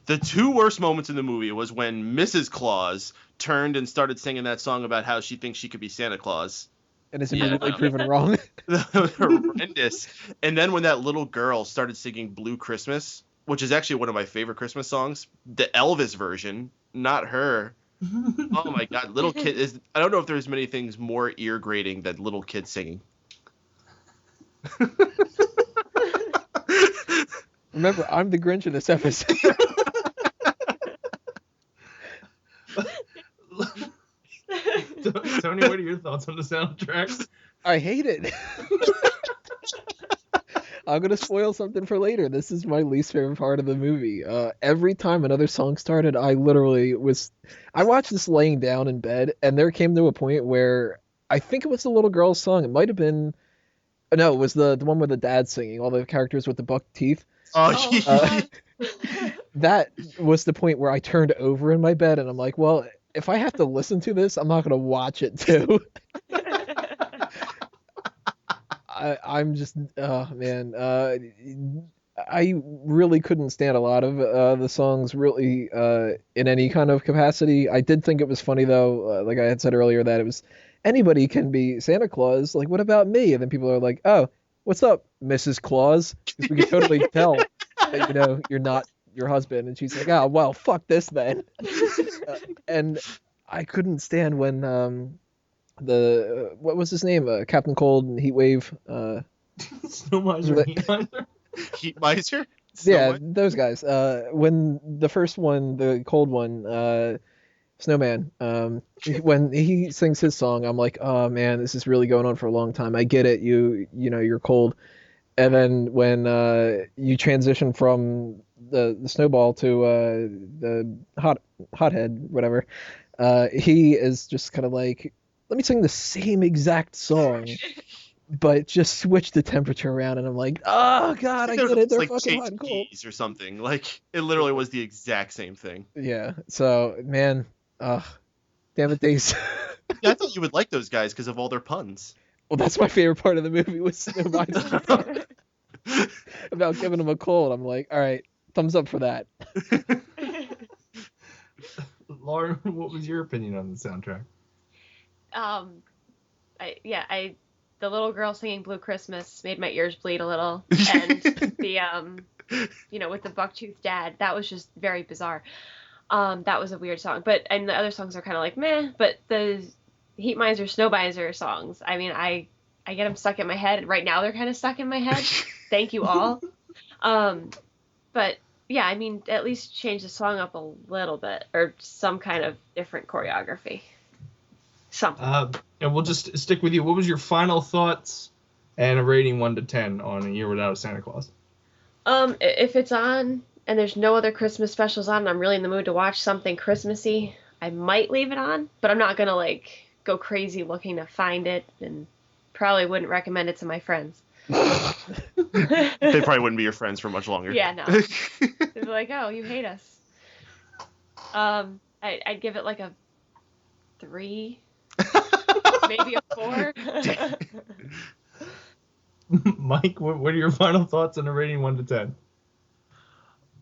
[SPEAKER 7] The 2 worst moments in the movie was when Mrs. Claus turned and started singing that song about how she thinks she could be Santa Claus.
[SPEAKER 6] And it's immediately proven wrong.
[SPEAKER 7] Horrendous. And then when that little girl started singing Blue Christmas, which is actually one of my favorite Christmas songs, the Elvis version, not her. Oh my God, little kid is. I don't know if there's many things more ear grating than little kids singing.
[SPEAKER 6] Remember, I'm the Grinch in this episode.
[SPEAKER 5] Tony, what are your thoughts on the soundtrack?
[SPEAKER 6] I hate it. I'm gonna spoil something for later. This is my least favorite part of the movie. Every time another song started, I watched this laying down in bed, and there came to a point where I think it was the little girl's song. It might have been, no, it was the one with the dad singing, all the characters with the buck teeth. That was the point where I turned over in my bed, and I'm like, well, if I have to listen to this, I'm not gonna watch it too. I'm just, oh man, I really couldn't stand a lot of the songs really in any kind of capacity. I did think it was funny though, like I had said earlier, that it was anybody can be Santa Claus. Like, what about me? And then people are like, oh, what's up, Mrs. Claus? Because we can totally tell that you're not your husband. And she's like, oh well, fuck this then. And I couldn't stand when what was his name? Captain Cold and Heatwave.
[SPEAKER 5] Snow Miser.
[SPEAKER 7] Heat Miser?
[SPEAKER 6] Yeah, those guys. When the first one, the cold one, Snowman, when he sings his song, I'm like, oh man, this is really going on for a long time. I get it. You know, you're cold. And then when you transition from the Snowball to the Hothead, whatever, he is just kind of like, let me sing the same exact song, but just switch the temperature around. And I'm like, oh god, I get it. They're
[SPEAKER 7] like
[SPEAKER 6] fucking hot and cold.
[SPEAKER 7] Or something. Like, it literally was the exact same thing.
[SPEAKER 6] Yeah. So man, damn it, Days.
[SPEAKER 7] Yeah, I thought you would like those guys because of all their puns.
[SPEAKER 6] Well, that's my favorite part of the movie was Snow Miser about giving him a cold. I'm like, all right, thumbs up for that.
[SPEAKER 5] Lauren, what was your opinion on the soundtrack?
[SPEAKER 9] The little girl singing Blue Christmas made my ears bleed a little, and the with the bucktooth dad, that was just very bizarre. That was a weird song, and the other songs are kind of like meh, but the Heat Miser, Snow Miser songs, I mean, I get them stuck in my head. Right now they're kind of stuck in my head. Thank you all. But yeah, I mean, at least change the song up a little bit, or some kind of different choreography. Something.
[SPEAKER 5] And we'll just stick with you. What was your final thoughts and a rating 1 to 10 on A Year Without a Santa Claus?
[SPEAKER 9] If it's on and there's no other Christmas specials on and I'm really in the mood to watch something Christmassy, I might leave it on, but I'm not gonna like go crazy looking to find it, and probably wouldn't recommend it to my friends.
[SPEAKER 7] They probably wouldn't be your friends for much longer.
[SPEAKER 9] Yeah, no. They'd be like, oh, you hate us. I'd give it like a 3. Maybe a 4.
[SPEAKER 5] Mike, what are your final thoughts on a rating 1 to 10?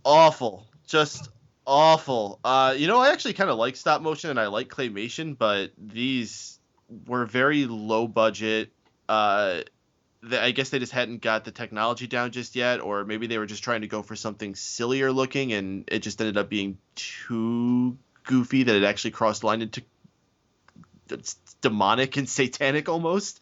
[SPEAKER 7] Awful. Just awful. I actually kind of like stop motion and I like claymation, but these were very low budget. I guess they just hadn't got the technology down just yet, or maybe they were just trying to go for something sillier looking, and it just ended up being too goofy that it actually crossed the line into demonic and satanic almost.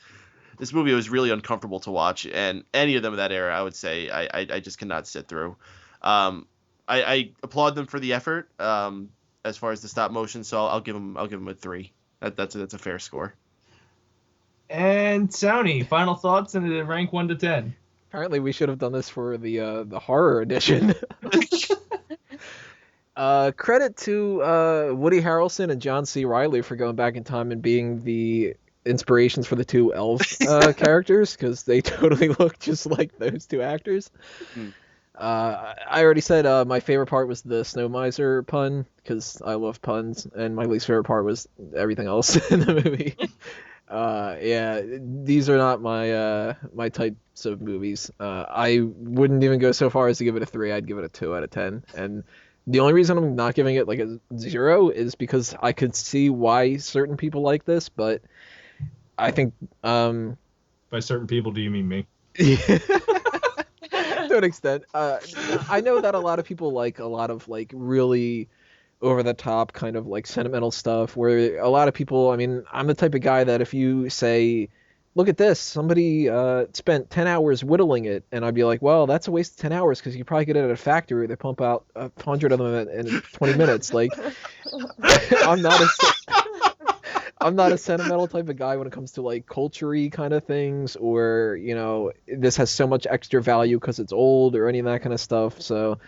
[SPEAKER 7] This movie was really uncomfortable to watch, and any of them in that era, I would say, I just cannot sit through. I applaud them for the effort as far as the stop motion, so I'll give them a 3. That's a fair score.
[SPEAKER 5] And Sony, final thoughts and a rank 1 to 10.
[SPEAKER 6] Apparently, we should have done this for the horror edition. Credit to Woody Harrelson and John C. Reilly for going back in time and being the inspirations for the two elf characters, because they totally look just like those two actors. I already said my favorite part was the Snow Miser pun, because I love puns, and my least favorite part was everything else in the movie. Yeah, these are not my types of movies. I wouldn't even go so far as to give it a 3. I'd give it a 2 out of 10. And the only reason I'm not giving it like a 0 is because I could see why certain people like this, but I think
[SPEAKER 5] by certain people, do you mean me?
[SPEAKER 6] To an extent. I know that a lot of people like a lot of like really over the top kind of like sentimental stuff, where a lot of people, I mean, I'm the type of guy that if you say look at this, somebody spent 10 hours whittling it, and I'd be like, well, that's a waste of 10 hours because you probably get it at a factory. They pump out 100 of them in 20 minutes. Like, I'm not I'm not a sentimental type of guy when it comes to like culture-y kind of things, or this has so much extra value because it's old or any of that kind of stuff. So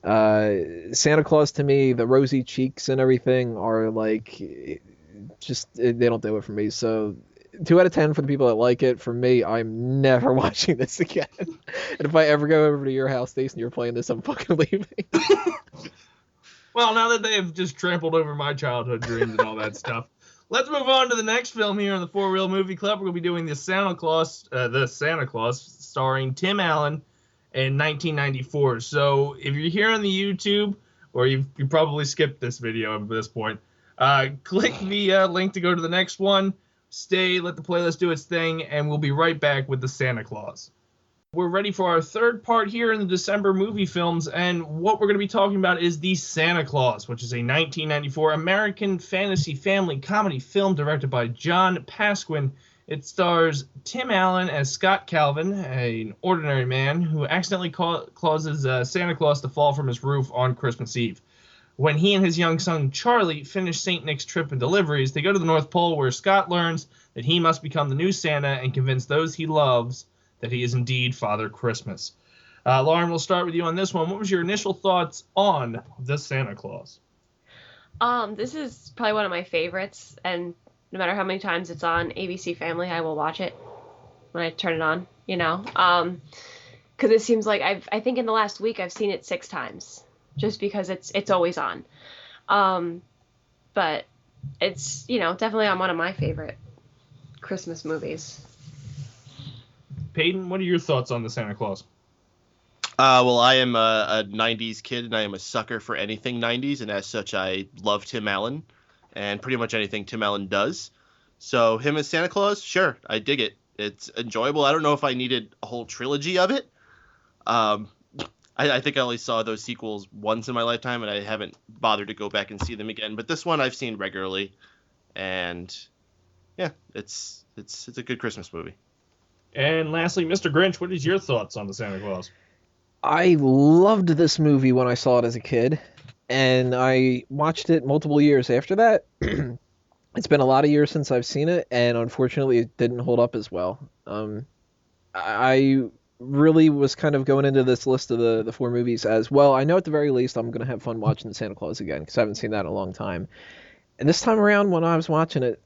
[SPEAKER 6] Santa Claus, to me, the rosy cheeks and everything are like, they don't do it for me. So 2 out of 10 for the people that like it. For me, I'm never watching this again. And if I ever go over to your house, Stacy, and you're playing this, I'm fucking leaving.
[SPEAKER 5] Well, now that they have just trampled over my childhood dreams and all that stuff, let's move on to the next film here in the For Real Movie Club. We're going to be doing the Santa Claus, starring Tim Allen in 1994. So if you're here on the YouTube, or you probably skipped this video at this point, click the link to go to the next one. Stay, let the playlist do its thing, and we'll be right back with the Santa Claus. We're ready for our third part here in the December movie films, and what we're going to be talking about is The Santa Claus, which is a 1994 American fantasy family comedy film directed by John Pasquin. It stars Tim Allen as Scott Calvin, an ordinary man who accidentally causes Santa Claus to fall from his roof on Christmas Eve. When he and his young son Charlie finish St. Nick's trip and deliveries, they go to the North Pole, where Scott learns that he must become the new Santa and convince those he loves that he is indeed Father Christmas. Lauren, we'll start with you on this one. What was your initial thoughts on the Santa Claus?
[SPEAKER 9] This is probably one of my favorites, and no matter how many times it's on ABC Family, I will watch it when I turn it on, because it seems like I think in the last week I've seen it 6 times, just because it's always on. But it's, definitely on one of my favorite Christmas movies.
[SPEAKER 5] Peyton, what are your thoughts on the Santa Claus?
[SPEAKER 7] Well, I am a 90s kid, and I am a sucker for anything 90s, and as such, I love Tim Allen and pretty much anything Tim Allen does. So him as Santa Claus, sure, I dig it. It's enjoyable. I don't know if I needed a whole trilogy of it. I think I only saw those sequels once in my lifetime, and I haven't bothered to go back and see them again. But this one I've seen regularly, and yeah, it's a good Christmas movie.
[SPEAKER 5] And lastly, Mr. Grinch, what is your thoughts on the Santa Claus?
[SPEAKER 6] I loved this movie when I saw it as a kid, and I watched it multiple years after that. It's been a lot of years since I've seen it, and unfortunately it didn't hold up as well. I really was kind of going into this list of the 4 movies as, well, I know at the very least I'm going to have fun watching the Santa Claus again, because I haven't seen that in a long time. And this time around, when I was watching it,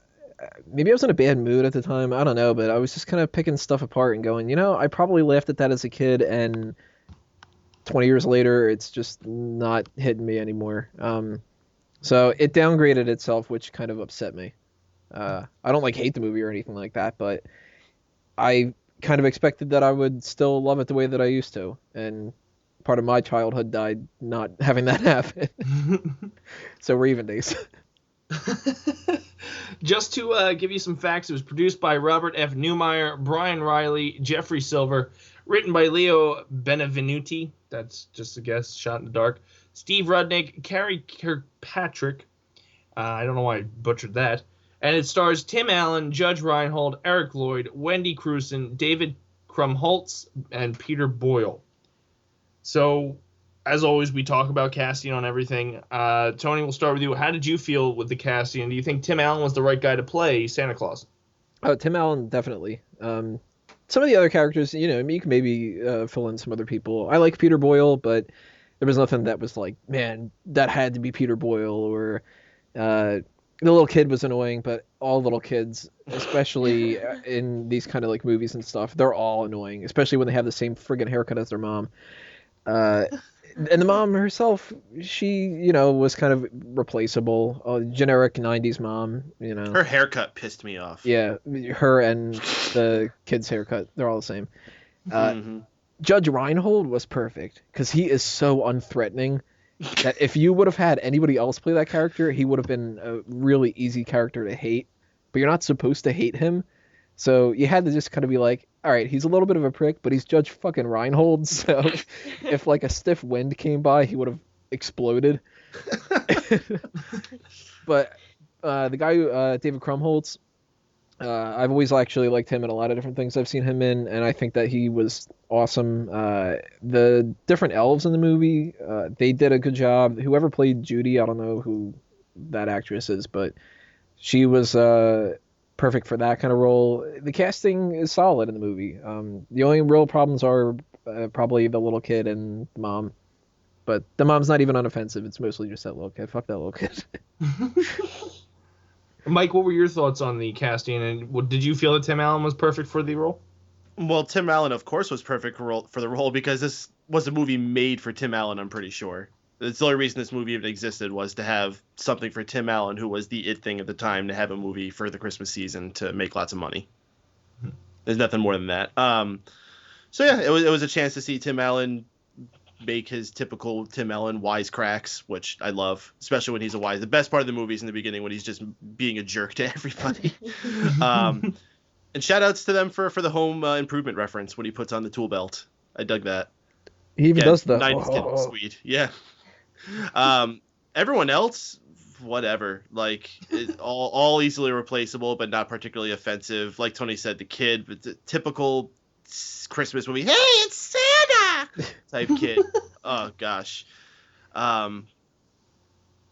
[SPEAKER 6] maybe I was in a bad mood at the time, I don't know, but I was just kind of picking stuff apart and going, I probably laughed at that as a kid, and 20 years later, it's just not hitting me anymore. So it downgraded itself, which kind of upset me. I don't hate the movie or anything like that, but I kind of expected that I would still love it the way that I used to, and part of my childhood died not having that happen. So we're even days.
[SPEAKER 5] Just to give you some facts, it was produced by Robert F. Newmeyer, Brian Riley, Jeffrey Silver, written by Leo Benevenuti, that's just a guess, shot in the dark, Steve Rudnick, Carrie Kirkpatrick, I don't know why I butchered that, and it stars Tim Allen, Judge Reinhold, Eric Lloyd, Wendy Crewson, David Krumholtz, and Peter Boyle. So, as always, we talk about casting on everything. Tony, we'll start with you. How did you feel with the casting? Do you think Tim Allen was the right guy to play Santa Claus?
[SPEAKER 6] Oh, Tim Allen, definitely. Some of the other characters, you can maybe fill in some other people. I like Peter Boyle, but there was nothing that was like, man, that had to be Peter Boyle, or the little kid was annoying, but all little kids, especially in these kind of like movies and stuff, they're all annoying, especially when they have the same friggin' haircut as their mom. And the mom herself, she, was kind of replaceable. Generic 90s mom,
[SPEAKER 7] Her haircut pissed me off.
[SPEAKER 6] Yeah, her and the kid's haircut, they're all the same. Judge Reinhold was perfect, because he is so unthreatening that if you would have had anybody else play that character, he would have been a really easy character to hate. But you're not supposed to hate him. So you had to just kind of be like, all right, he's a little bit of a prick, but he's Judge fucking Reinhold, so if like a stiff wind came by, he would have exploded. But the guy, David Krumholtz, I've always actually liked him in a lot of different things I've seen him in, and I think that he was awesome. The different elves in the movie, they did a good job. Whoever played Judy, I don't know who that actress is, but she was perfect for that kind of role. The casting is solid in the movie. The only real problems are probably the little kid and the mom. But the mom's not even unoffensive. It's mostly just that little kid. Fuck that little kid.
[SPEAKER 5] Mike, what were your thoughts on the casting, and did you feel that Tim Allen was perfect for the role?
[SPEAKER 7] Well, Tim Allen, of course, was perfect for the role because this was a movie made for Tim Allen, I'm pretty sure. That's the only reason this movie even existed, was to have something for Tim Allen, who was the it thing at the time, to have a movie for the Christmas season to make lots of money. There's nothing more than that. So yeah, it was a chance to see Tim Allen make his typical Tim Allen wisecracks, which I love, especially when he's a wise. The best part of the movie is in the beginning when he's just being a jerk to everybody. And shout outs to them for the home improvement reference when he puts on the tool belt. I dug that.
[SPEAKER 6] He even does the
[SPEAKER 7] 90s kid sweet. Yeah. Everyone else, whatever. Like all easily replaceable, but not particularly offensive. Like Tony said, the kid, the typical Christmas movie, hey, it's Santa type kid. Oh gosh.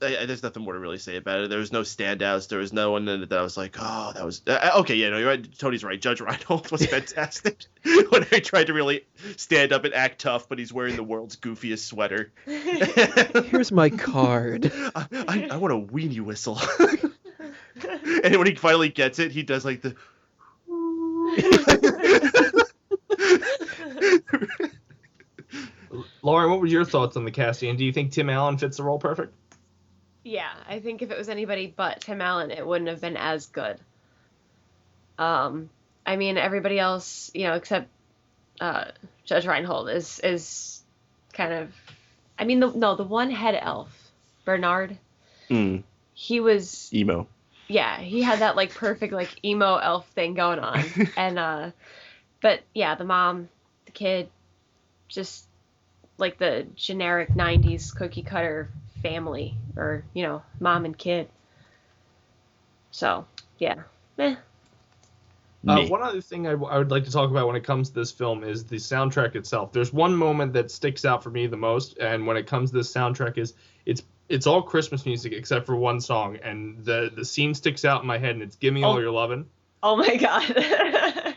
[SPEAKER 7] There's nothing more to really say about it. There was no standouts. There was no one that I was like, oh, that was okay. Yeah, no, you're right. Tony's right. Judge Reinhold was fantastic when he tried to really stand up and act tough, but he's wearing the world's goofiest sweater.
[SPEAKER 6] Here's my card.
[SPEAKER 7] I want a weenie whistle. And when he finally gets it, he does like the.
[SPEAKER 5] Lauren, what were your thoughts on the casting? Do you think Tim Allen fits the role perfect?
[SPEAKER 9] Yeah, I think if it was anybody but Tim Allen, it wouldn't have been as good. I mean, everybody else, except Judge Reinhold is kind of. I mean, the one head elf, Bernard. He was
[SPEAKER 7] emo.
[SPEAKER 9] Yeah, he had that like perfect like emo elf thing going on, and but yeah, the mom, the kid, just like the generic 90s cookie cutter family, or mom and kid. So yeah, meh.
[SPEAKER 5] One other thing I would like to talk about when it comes to this film is the soundtrack itself. There's one moment that sticks out for me the most, and when it comes to this soundtrack, is it's all Christmas music except for one song, and the scene sticks out in my head, and it's "Give Me All Your Lovin'."
[SPEAKER 9] Oh my god.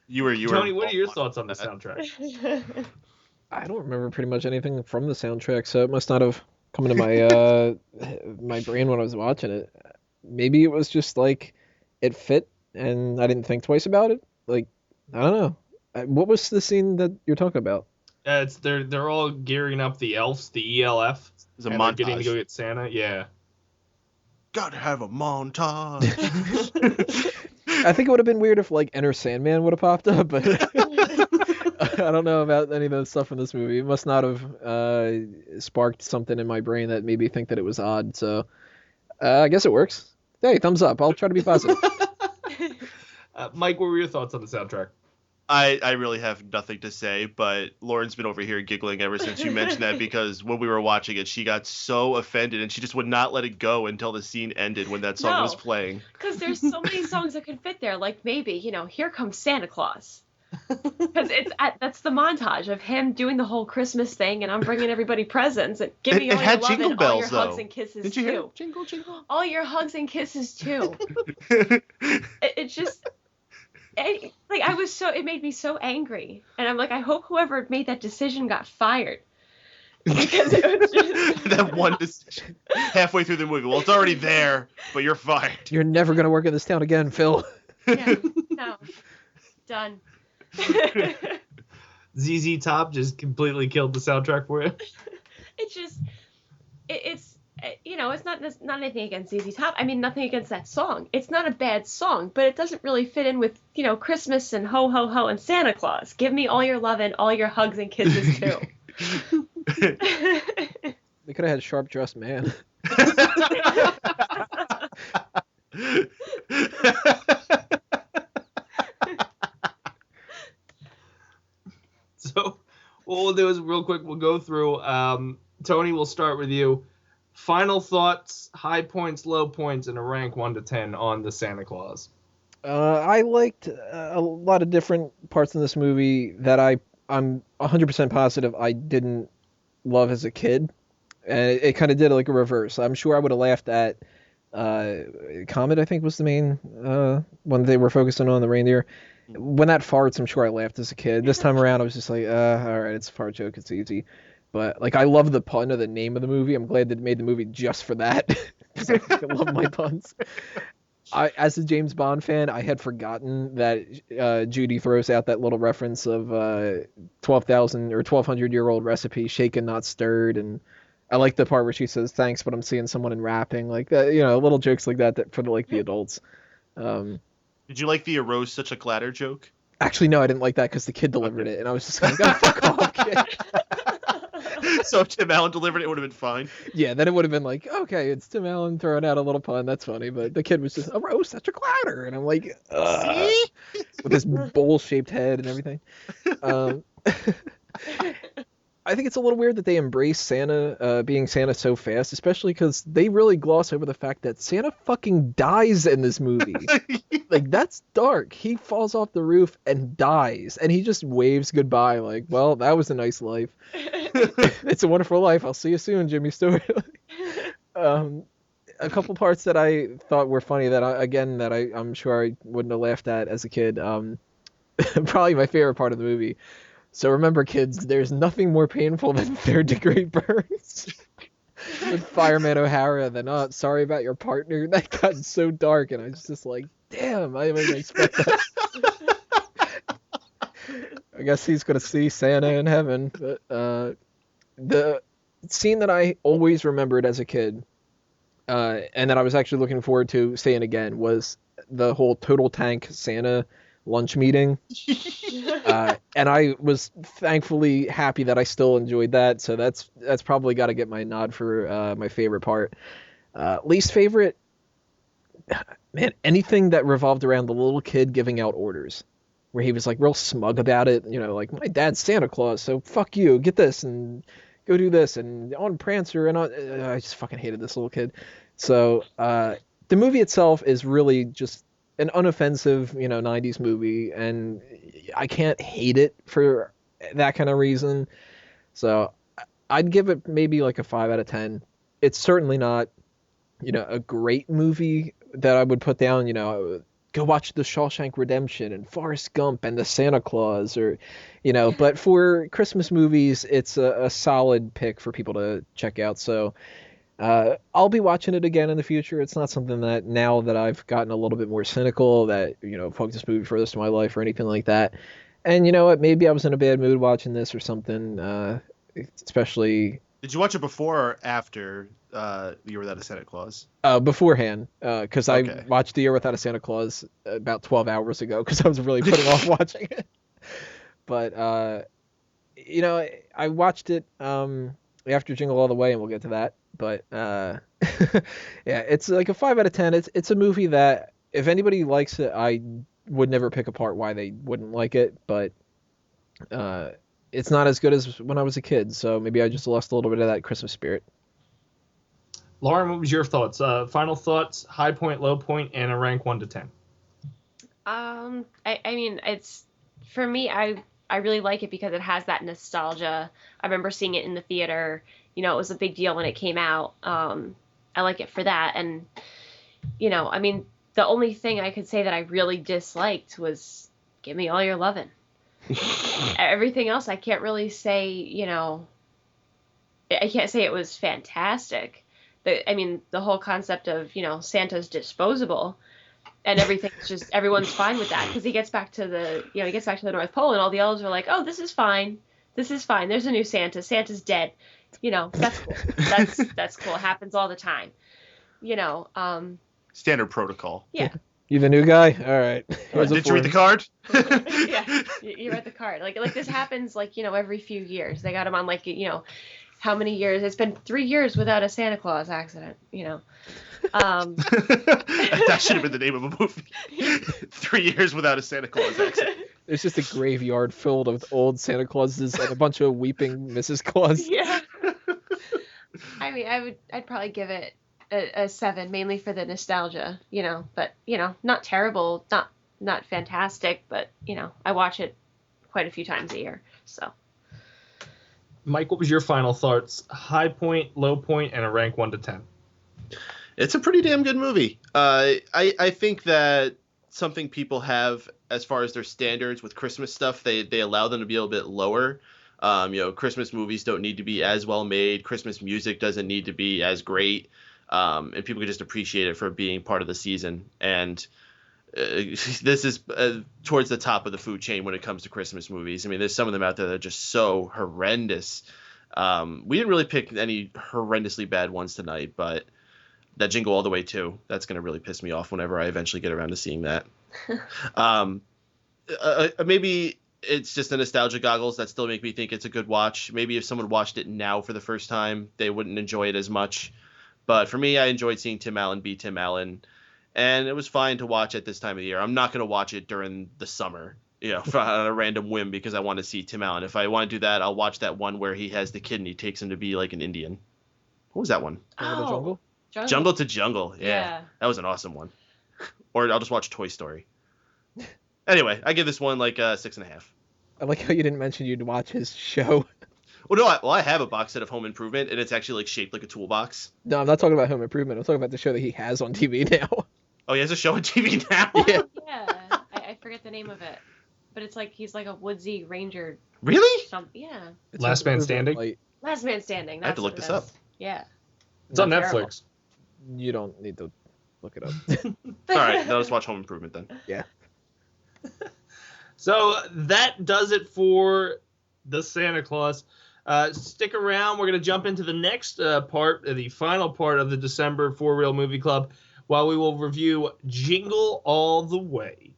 [SPEAKER 7] You were
[SPEAKER 5] Tony, what are your thoughts on the soundtrack?
[SPEAKER 6] I don't remember pretty much anything from the soundtrack, so it must not have come into my my brain when I was watching it. Maybe it was just like it fit, and I didn't think twice about it. Like, I don't know. What was the scene that you're talking about?
[SPEAKER 5] It's they're all gearing up the elves, the ELF.
[SPEAKER 7] It's a
[SPEAKER 5] and
[SPEAKER 7] montage.
[SPEAKER 5] They're getting to go get Santa. Yeah.
[SPEAKER 7] Gotta have a montage.
[SPEAKER 6] I think it would have been weird if like Enter Sandman would have popped up, but I don't know about any of the stuff in this movie. It must not have sparked something in my brain that made me think that it was odd. So I guess it works. Hey, thumbs up. I'll try to be positive.
[SPEAKER 5] Mike, what were your thoughts on the soundtrack?
[SPEAKER 7] I really have nothing to say, but Lauren's been over here giggling ever since you mentioned that, because when we were watching it, she got so offended and she just would not let it go until the scene ended when that song was playing.
[SPEAKER 9] Because there's so many songs that could fit there. Like maybe, Here Comes Santa Claus. Because that's the montage of him doing the whole Christmas thing, and I'm bringing everybody presents, and give me all your love and all your hugs and kisses
[SPEAKER 7] Did you hear?
[SPEAKER 9] too.
[SPEAKER 7] Jingle, jingle.
[SPEAKER 9] All your hugs and kisses too. It's just. It made me so angry, and I'm like, I hope whoever made that decision got fired, because it was just
[SPEAKER 7] that one decision halfway through the movie. Well, it's already there, but you're fired.
[SPEAKER 6] You're never gonna work in this town again, Phil.
[SPEAKER 9] Yeah, no, done.
[SPEAKER 5] ZZ Top just completely killed the soundtrack for you.
[SPEAKER 9] It's just, it's not anything against ZZ Top. I mean, nothing against that song. It's not a bad song, but it doesn't really fit in with, Christmas and ho ho ho and Santa Claus. Give me all your love and all your hugs and kisses too.
[SPEAKER 6] They could have had Sharp Dressed Man.
[SPEAKER 5] So what we'll do is real quick, we'll go through. Tony, we'll start with you. Final thoughts, high points, low points, and a rank 1 to 10 on the Santa Claus.
[SPEAKER 6] I liked a lot of different parts in this movie that I'm 100% positive I didn't love as a kid, and it kind of did like a reverse. I'm sure I would have laughed at uh, Comet, I think was the main one they were focusing on, the reindeer. When that farts, I'm sure I laughed as a kid. This time around, I was just like, all right, it's a fart joke, it's easy. But like, I love the pun of the name of the movie. I'm glad that it made the movie just for that, because I fucking love my puns. As a James Bond fan, I had forgotten that Judy throws out that little reference of 12,000 or 1,200-year-old recipe, shaken not stirred, and I like the part where she says thanks, but I'm seeing someone in rapping, like that, little jokes like that, for the adults.
[SPEAKER 7] Did you like the "arose such a clatter" joke?
[SPEAKER 6] Actually, no, I didn't like that because the kid delivered it, and I was just like, oh, fuck off, kid.
[SPEAKER 7] So if Tim Allen delivered it, it would have been fine.
[SPEAKER 6] Yeah, then it would have been like, okay, it's Tim Allen throwing out a little pun, that's funny, but the kid was just, oh, such a clatter, and I'm like,
[SPEAKER 7] See?
[SPEAKER 6] with this bowl-shaped head and everything. I think it's a little weird that they embrace Santa being Santa so fast, especially because they really gloss over the fact that Santa fucking dies in this movie. Like, that's dark. He falls off the roof and dies, and he just waves goodbye like, well, that was a nice life. It's a wonderful life. I'll see you soon, Jimmy Stewart. A couple parts that I thought were funny that I'm sure I wouldn't have laughed at as a kid. Probably my favorite part of the movie. So remember, kids, there's nothing more painful than third-degree burns. With Fireman O'Hara, then, oh, sorry about your partner. That got so dark, and I was just like, damn, I didn't expect that. I guess he's going to see Santa in heaven. But the scene that I always remembered as a kid, and that I was actually looking forward to seeing again, was the whole Total Tank Santa lunch meeting. And I was thankfully happy that I still enjoyed that, so that's probably got to get my nod for my favorite part. Least favorite, man, anything that revolved around the little kid giving out orders, where he was like real smug about it, like, my dad's Santa Claus, so fuck you, get this and go do this, and on Prancer, and I just fucking hated this little kid. So the movie itself is really just an unoffensive, 90s movie, and I can't hate it for that kind of reason. So I'd give it maybe like a 5 out of 10. It's certainly not, a great movie that I would put down, go watch The Shawshank Redemption and Forrest Gump and The Santa Claus, or, but for Christmas movies, it's a solid pick for people to check out. So I'll be watching it again in the future. It's not something that, now that I've gotten a little bit more cynical, that, fuck this movie for the rest of my life or anything like that. And you know what? Maybe I was in a bad mood watching this or something, especially...
[SPEAKER 7] Did you watch it before or after The Year Without a Santa Claus?
[SPEAKER 6] Beforehand, because I watched The Year Without a Santa Claus about 12 hours ago, because I was really putting off watching it. But, I watched it after Jingle All the Way, and we'll get to that. But yeah, it's like a 5 out of 10. It's a movie that if anybody likes it, I would never pick apart why they wouldn't like it. But it's not as good as when I was a kid, so maybe I just lost a little bit of that Christmas spirit.
[SPEAKER 5] Lauren, what was your thoughts? Final thoughts, high point, low point, and a rank 1 to 10.
[SPEAKER 9] I mean, it's, for me, I really like it because it has that nostalgia. I remember seeing it in the theater. It was a big deal when it came out. I like it for that. And, I mean, the only thing I could say that I really disliked was Give Me All Your Lovin'. Everything else I can't really say, I can't say it was fantastic. The whole concept of, Santa's disposable and everything's just, everyone's fine with that because he gets back to the North Pole and all the elves are like, oh, this is fine. This is fine. There's a new Santa. Santa's dead. That's cool. That's cool. It happens all the time.
[SPEAKER 7] Standard protocol.
[SPEAKER 9] Yeah.
[SPEAKER 6] You the new guy? All right.
[SPEAKER 7] Did you read the card?
[SPEAKER 9] Yeah, you read the card. Like this happens every few years. They got him on how many years? It's been 3 years without a Santa Claus accident.
[SPEAKER 7] That should have been the name of a movie. 3 years without a Santa Claus accident.
[SPEAKER 6] It's just a graveyard filled with old Santa Clauses and a bunch of weeping Mrs. Claus.
[SPEAKER 9] Yeah. I mean, I'd probably give it a 7, mainly for the nostalgia, but not terrible, not not fantastic, but I watch it quite a few times a year. So,
[SPEAKER 5] Mike, what was your final thoughts? High point, low point, and a rank 1 to 10.
[SPEAKER 7] It's a pretty damn good movie. I think that something people have as far as their standards with Christmas stuff, they allow them to be a little bit lower. Christmas movies don't need to be as well made. Christmas music doesn't need to be as great. And people can just appreciate it for being part of the season. And this is towards the top of the food chain when it comes to Christmas movies. I mean, there's some of them out there that are just so horrendous. We didn't really pick any horrendously bad ones tonight, but that Jingle All the Way too, that's going to really piss me off whenever I eventually get around to seeing that. Maybe it's just the nostalgia goggles that still make me think it's a good watch. Maybe if someone watched it now for the first time, they wouldn't enjoy it as much. But for me, I enjoyed seeing Tim Allen be Tim Allen. And it was fine to watch at this time of the year. I'm not going to watch it during the summer, on a random whim because I want to see Tim Allen. If I want to do that, I'll watch that one where he has the kid and he takes him to be like an Indian. What was that one?
[SPEAKER 6] Jungle?
[SPEAKER 7] Jungle to Jungle. Yeah. That was an awesome one. Or I'll just watch Toy Story. Anyway, I give this one like 6.5.
[SPEAKER 6] I like how you didn't mention you'd watch his show.
[SPEAKER 7] Well, no, I have a box set of Home Improvement, and it's actually like shaped like a toolbox.
[SPEAKER 6] No, I'm not talking about Home Improvement. I'm talking about the show that he has on TV now.
[SPEAKER 7] Oh, he has a show on TV now?
[SPEAKER 6] Yeah.
[SPEAKER 9] Yeah. I forget the name of it. But it's like he's like a woodsy ranger.
[SPEAKER 7] Really?
[SPEAKER 9] Yeah.
[SPEAKER 6] It's
[SPEAKER 5] Last Man Standing?
[SPEAKER 9] Last Man Standing.
[SPEAKER 7] I have to look this up.
[SPEAKER 9] Yeah.
[SPEAKER 5] It's on
[SPEAKER 9] Terrible.
[SPEAKER 5] Netflix.
[SPEAKER 6] You don't need to look it up.
[SPEAKER 7] All right, now let's watch Home Improvement then.
[SPEAKER 6] Yeah.
[SPEAKER 5] So that does it for the Santa Claus. Stick around. We're going to jump into the next part, the final part of the December For Real Movie Club, while we will review Jingle All the Way.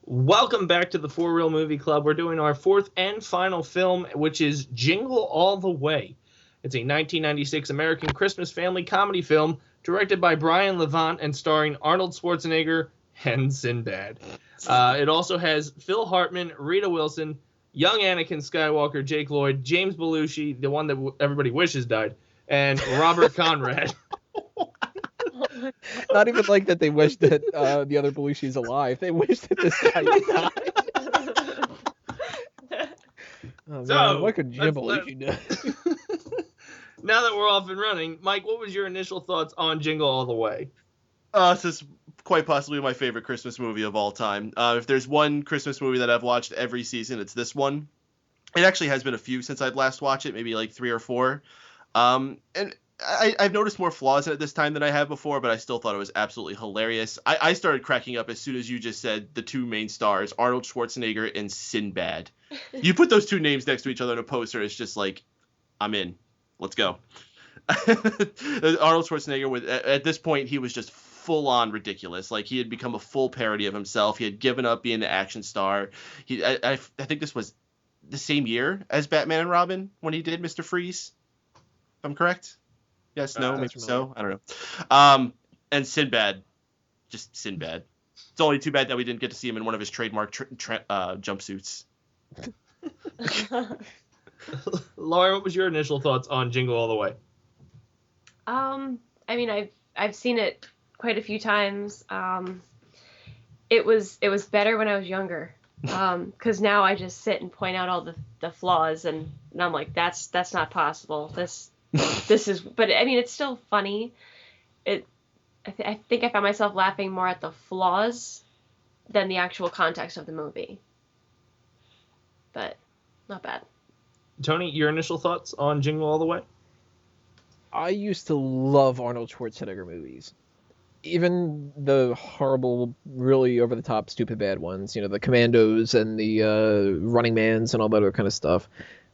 [SPEAKER 5] Welcome back to the For Real Movie Club. We're doing our fourth and final film, which is Jingle All the Way. It's a 1996 American Christmas family comedy film directed by Brian Levant and starring Arnold Schwarzenegger and Sinbad. It also has Phil Hartman, Rita Wilson, young Anakin Skywalker, Jake Lloyd, James Belushi, the one that everybody wishes died, and Robert Conrad.
[SPEAKER 6] Not even like that they wish that the other Belushi's alive. They wish that this guy died. Oh,
[SPEAKER 5] So,
[SPEAKER 6] man, what could Jim
[SPEAKER 5] let's-
[SPEAKER 6] Belushi do?
[SPEAKER 5] Now that we're off and running, Mike, what was your initial thoughts on Jingle All the Way?
[SPEAKER 7] This is quite possibly my favorite Christmas movie of all time. If there's one Christmas movie that I've watched every season, it's this one. It actually has been a few since I've last watched it, maybe like 3 or 4. And I've noticed more flaws in it this time than I have before, but I still thought it was absolutely hilarious. I started cracking up as soon as you just said the two main stars, Arnold Schwarzenegger and Sinbad. You put those two names next to each other in a poster, it's just like, I'm in. Let's go. Arnold Schwarzenegger, at this point, he was just full on ridiculous. Like, he had become a full parody of himself. He had given up being the action star. I think this was the same year as Batman and Robin when he did Mr. Freeze. If I'm correct? Yes, no, maybe so. I don't know. And Sinbad, just Sinbad. It's only too bad that we didn't get to see him in one of his trademark jumpsuits.
[SPEAKER 5] Laura, what was your initial thoughts on Jingle All the Way?
[SPEAKER 9] I mean, I've seen it quite a few times. It was better when I was younger. Because now I just sit and point out all the flaws, and I'm like, that's not possible. This is, but I mean, it's still funny. I think I found myself laughing more at the flaws than the actual context of the movie. But not bad.
[SPEAKER 5] Tony, your initial thoughts on Jingle All the Way?
[SPEAKER 6] I used to love Arnold Schwarzenegger movies. Even the horrible, really over-the-top, stupid bad ones. You know, the Commandos and the Running Mans and all that other kind of stuff.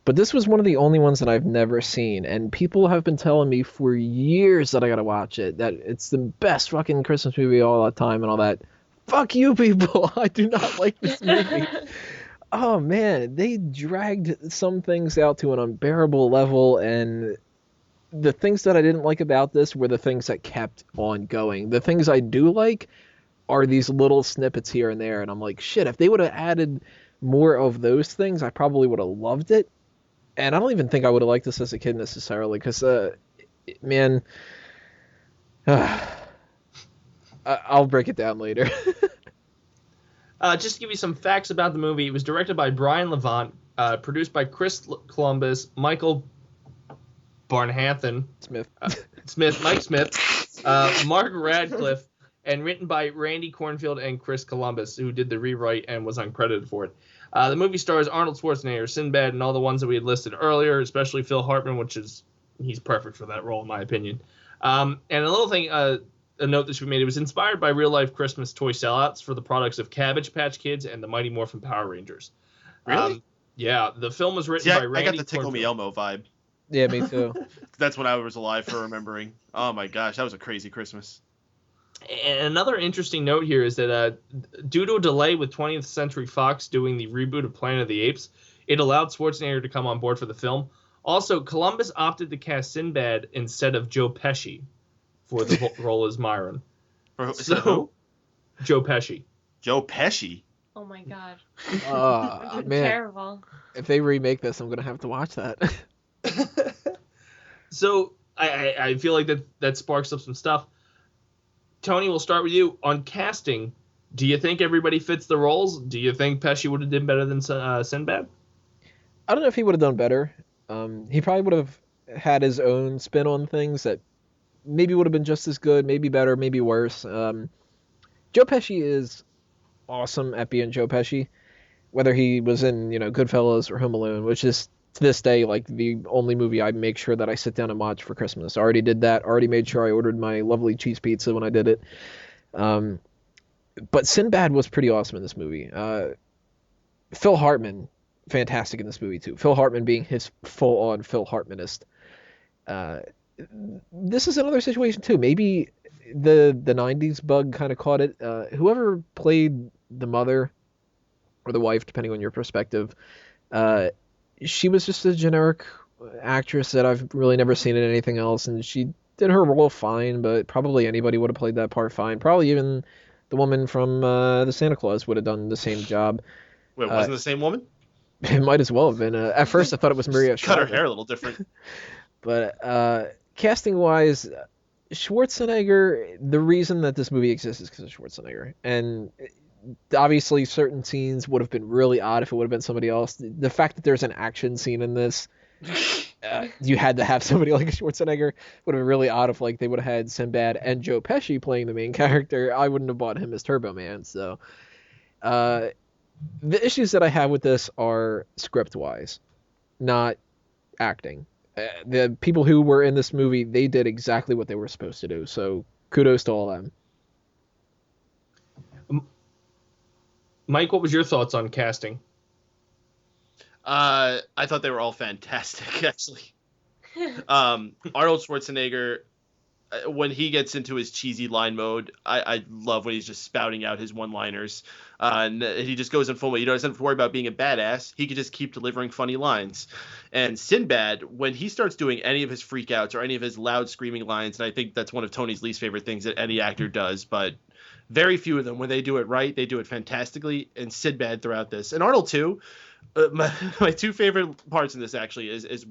[SPEAKER 6] But this was one of the only ones that I've never seen. And people have been telling me for years that I gotta watch it. That it's the best fucking Christmas movie all the time and all that. Fuck you people! I do not like this movie. Oh man, they dragged some things out to an unbearable level, and the things that I didn't like about this were the things that kept on going. The things I do like are these little snippets here and there, and I'm like, shit, if they would have added more of those things, I probably would have loved it. And I don't even think I would have liked this as a kid necessarily, because, man, I'll break it down later.
[SPEAKER 5] Just to give you some facts about the movie, it was directed by Brian Levant, produced by Chris Columbus, Michael Barnhathan, Mike Smith, Mark Radcliffe, and written by Randy Cornfield and Chris Columbus, who did the rewrite and was uncredited for it. The movie stars Arnold Schwarzenegger, Sinbad, and all the ones that we had listed earlier, especially Phil Hartman, he's perfect for that role, in my opinion. And a little thing, a note that should be made, it was inspired by real-life Christmas toy sellouts for the products of Cabbage Patch Kids and the Mighty Morphin Power Rangers.
[SPEAKER 7] Really?
[SPEAKER 5] Yeah, the film was written by Randy
[SPEAKER 7] I got the Tickle Me
[SPEAKER 5] Cornfield.
[SPEAKER 7] Elmo vibe.
[SPEAKER 6] Yeah, me too.
[SPEAKER 7] That's when I was alive for remembering. Oh my gosh, that was a crazy Christmas.
[SPEAKER 5] And another interesting note here is that due to a delay with 20th Century Fox doing the reboot of Planet of the Apes, it allowed Schwarzenegger to come on board for the film. Also, Columbus opted to cast Sinbad instead of Joe Pesci for the role as Myron.
[SPEAKER 7] Who?
[SPEAKER 5] Joe Pesci.
[SPEAKER 7] Joe Pesci?
[SPEAKER 9] Oh my god.
[SPEAKER 6] Man,
[SPEAKER 9] Terrible.
[SPEAKER 6] if they remake this, I'm gonna have to watch that.
[SPEAKER 5] So I feel like that sparks up some stuff. Tony, we'll start with you. On casting, do you think everybody fits the roles? Do you think Pesci would have done better than Sinbad?
[SPEAKER 6] I don't know if he would have done better. He probably would have had his own spin on things that maybe would have been just as good, maybe better, maybe worse. Joe Pesci is awesome at being Joe Pesci, whether he was in, Goodfellas or Home Alone, which is to this day like the only movie I make sure that I sit down and watch for Christmas. I already did that. Already made sure I ordered my lovely cheese pizza when I did it. But Sinbad was pretty awesome in this movie. Phil Hartman, fantastic in this movie too. Phil Hartman being his full-on Phil Hartmanist. This is another situation too. Maybe the 90s bug kind of caught it. Whoever played the mother or the wife, depending on your perspective, she was just a generic actress that I've really never seen in anything else, and she did her role fine, but probably anybody would have played that part fine. Probably even the woman from the Santa Claus would have done the same job.
[SPEAKER 7] Wait, wasn't the same woman?
[SPEAKER 6] It might as well have been. At first, I thought it was Maria
[SPEAKER 7] Cut her
[SPEAKER 6] Shriver.
[SPEAKER 7] hair a little different.
[SPEAKER 6] But casting-wise, Schwarzenegger, the reason that this movie exists is because of Schwarzenegger. And obviously certain scenes would have been really odd if it would have been somebody else. The fact that there's an action scene in this, you had to have somebody like Schwarzenegger. Would have been really odd if they would have had Sinbad and Joe Pesci playing the main character. I wouldn't have bought him as Turbo Man. So the issues that I have with this are script-wise, not acting. The people who were in this movie, they did exactly what they were supposed to do. So kudos to all of them.
[SPEAKER 5] Mike, what was your thoughts on casting?
[SPEAKER 7] I thought they were all fantastic, actually. Arnold Schwarzenegger, when he gets into his cheesy line mode, I love when he's just spouting out his one-liners. And he just goes in full. He doesn't have to worry about being a badass. He can just keep delivering funny lines. And Sinbad, when he starts doing any of his freakouts or any of his loud screaming lines, and I think that's one of Tony's least favorite things that any actor does, but very few of them, when they do it right, they do it fantastically. And Sinbad throughout this. And Arnold, too. My two favorite parts in this, actually, is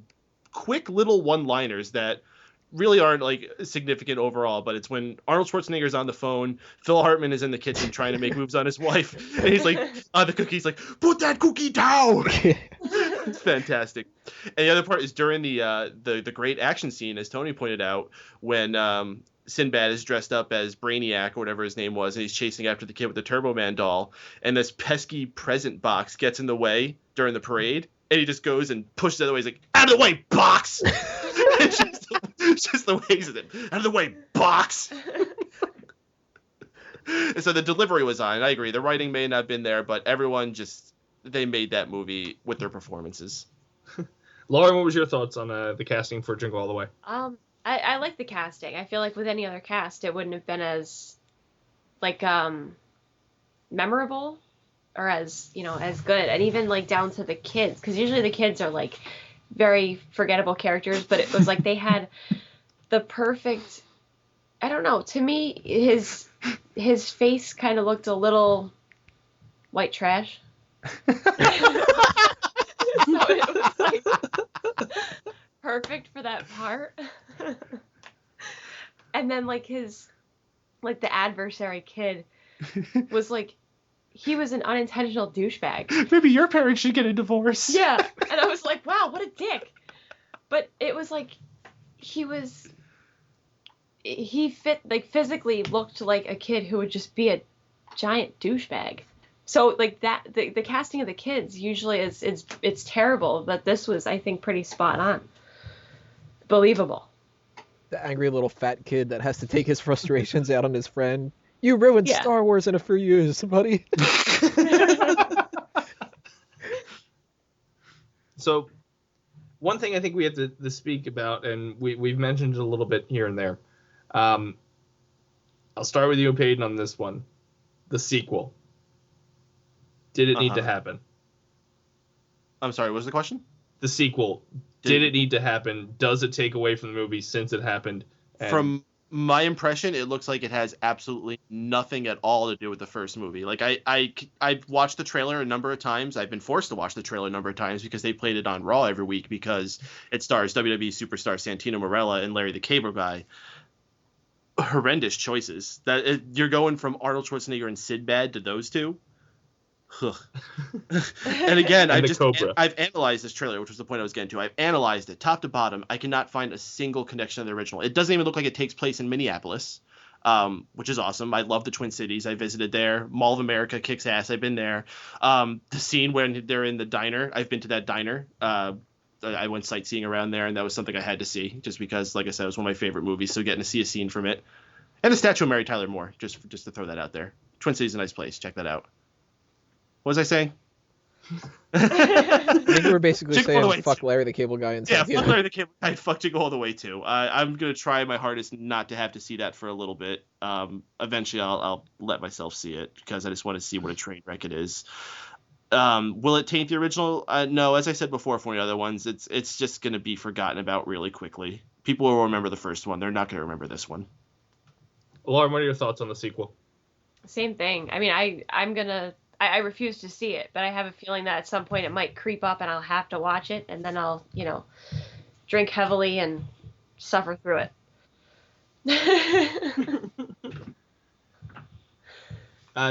[SPEAKER 7] quick little one-liners that really aren't significant overall, but it's when Arnold Schwarzenegger's on the phone, Phil Hartman is in the kitchen trying to make moves on his wife, and he's on the cookie, he's like, put that cookie down. It's fantastic. And the other part is during the great action scene, as Tony pointed out, when Sinbad is dressed up as Brainiac or whatever his name was, and he's chasing after the kid with the Turbo Man doll, and this pesky present box gets in the way during the parade, and he just goes and pushes it out of the way. He's like, out of the way, box! just the ways of it. Out of the way, box! And so the delivery was on, and I agree. The writing may not have been there, but everyone they made that movie with their performances.
[SPEAKER 5] Lauren, what was your thoughts on the casting for Jingle All the Way?
[SPEAKER 9] I like the casting. I feel like with any other cast, it wouldn't have been as memorable or as good. And even down to the kids, because usually the kids are very forgettable characters, but it was they had the perfect, I don't know, to me his face kind of looked a little white trash. So it was perfect for that part. And then his the adversary kid was he was an unintentional douchebag.
[SPEAKER 7] Maybe your parents should get a divorce.
[SPEAKER 9] Yeah, and I was like, wow, what a dick. But it was like he physically looked like a kid who would just be a giant douchebag. So like that, the casting of the kids usually it's terrible, but this was, I think, pretty spot on. Believable.
[SPEAKER 6] The angry little fat kid that has to take his frustrations out on his friend. You ruined Star Wars in a few years, buddy.
[SPEAKER 5] So, one thing I think we have to speak about, and we've mentioned it a little bit here and there. I'll start with you, Peyton, on this one. The sequel. Did it need to happen?
[SPEAKER 7] I'm sorry, what was the question?
[SPEAKER 5] The sequel. Did it need to happen? Does it take away from the movie since it happened?
[SPEAKER 7] From my impression, it looks like it has absolutely nothing at all to do with the first movie. Like I watched the trailer a number of times. I've been forced to watch the trailer a number of times because they played it on Raw every week because it stars WWE superstar Santino Marella and Larry the Cable Guy. Horrendous choices. You're going from Arnold Schwarzenegger and Sinbad to those two. And again, I've analyzed this trailer, which was the point I was getting to. I've analyzed it top to bottom. I cannot find a single connection to the original. It doesn't even look like it takes place in Minneapolis, which is awesome. I love the Twin Cities. I visited there. Mall of America kicks ass. I've been there. The scene when they're in the diner, I've been to that diner. I went sightseeing around there, and that was something I had to see just because, like I said, it was one of my favorite movies. So getting to see a scene from it, and the statue of Mary Tyler Moore, just to throw that out there. Twin Cities is a nice place. Check that out. What was I saying?
[SPEAKER 6] I think we're basically saying fuck Larry the Cable Guy and
[SPEAKER 7] fuck Larry the Cable Guy, fuck Jingle All the Way too. I'm gonna try my hardest not to have to see that for a little bit. Eventually I'll let myself see it because I just want to see what a train wreck it is. Will it taint the original? No, as I said before for the other ones, it's just gonna be forgotten about really quickly. People will remember the first one. They're not gonna remember this one.
[SPEAKER 5] Lauren, what are your thoughts on the sequel?
[SPEAKER 9] Same thing. I mean, I refuse to see it, but I have a feeling that at some point it might creep up and I'll have to watch it, and then I'll, drink heavily and suffer through it.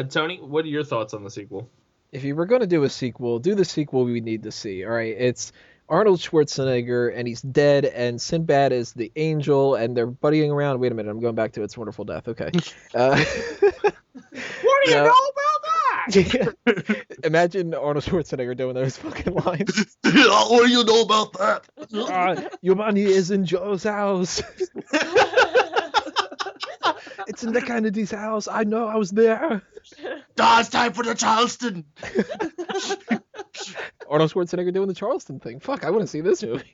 [SPEAKER 5] Tony, what are your thoughts on the sequel?
[SPEAKER 6] If you were going to do a sequel, do the sequel we need to see, all right? It's Arnold Schwarzenegger, and he's dead, and Sinbad is the angel, and they're buddying around. Wait a minute, I'm going back to It's a Wonderful Death. Okay.
[SPEAKER 5] What do you know about that?
[SPEAKER 6] Imagine Arnold Schwarzenegger doing those fucking lines.
[SPEAKER 7] What do you know about that?
[SPEAKER 6] Your money is in Joe's house. It's in the Kennedy's house. I know, I was there.
[SPEAKER 7] It's time for the Charleston.
[SPEAKER 6] Arnold Schwarzenegger doing the Charleston thing. Fuck, I want to see this movie.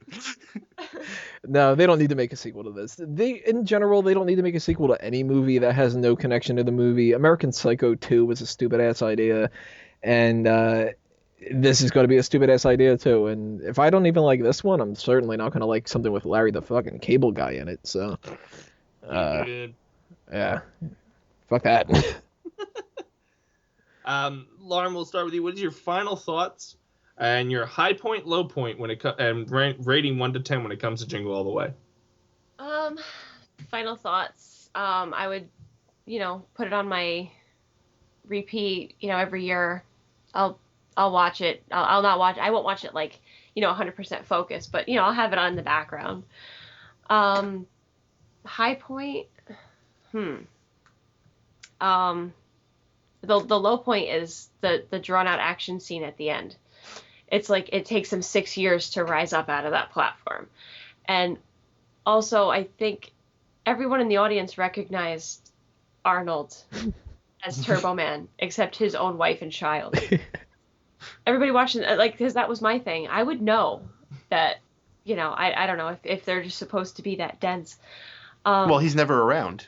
[SPEAKER 6] No, they don't need to make a sequel to this. In general, they don't need to make a sequel to any movie that has no connection to the movie. American Psycho 2 was a stupid-ass idea, and this is going to be a stupid-ass idea, too. And if I don't even like this one, I'm certainly not going to like something with Larry the fucking Cable Guy in it, so... yeah. Fuck that.
[SPEAKER 5] Lauren, we'll start with you. What is your final thoughts and your high point, low point when it and rating 1 to 10 when it comes to Jingle All the Way?
[SPEAKER 9] Final thoughts. I would, put it on my repeat. Every year, I'll watch it. I'll not watch. I won't watch it 100% focused, but I'll have it on in the background. High point. The low point is the drawn out action scene at the end. It's like it takes him 6 years to rise up out of that platform. And also, I think everyone in the audience recognized Arnold as Turbo Man, except his own wife and child. Everybody watching, because that was my thing. I would know that, I don't know if they're just supposed to be that dense.
[SPEAKER 7] Well, he's never around.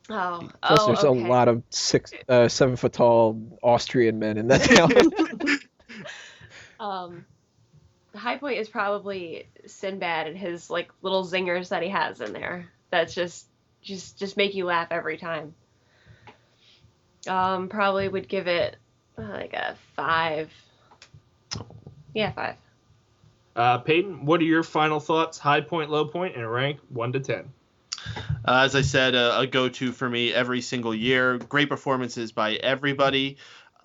[SPEAKER 6] Plus, there's a lot of 7 foot tall Austrian men in that town.
[SPEAKER 9] The high point is probably Sinbad and his little zingers that he has in there. That's just make you laugh every time. Probably would give it a 5. Yeah, 5.
[SPEAKER 5] Peyton, what are your final thoughts? High point, low point, and a rank 1 to 10.
[SPEAKER 7] As I said, a go-to for me every single year. Great performances by everybody.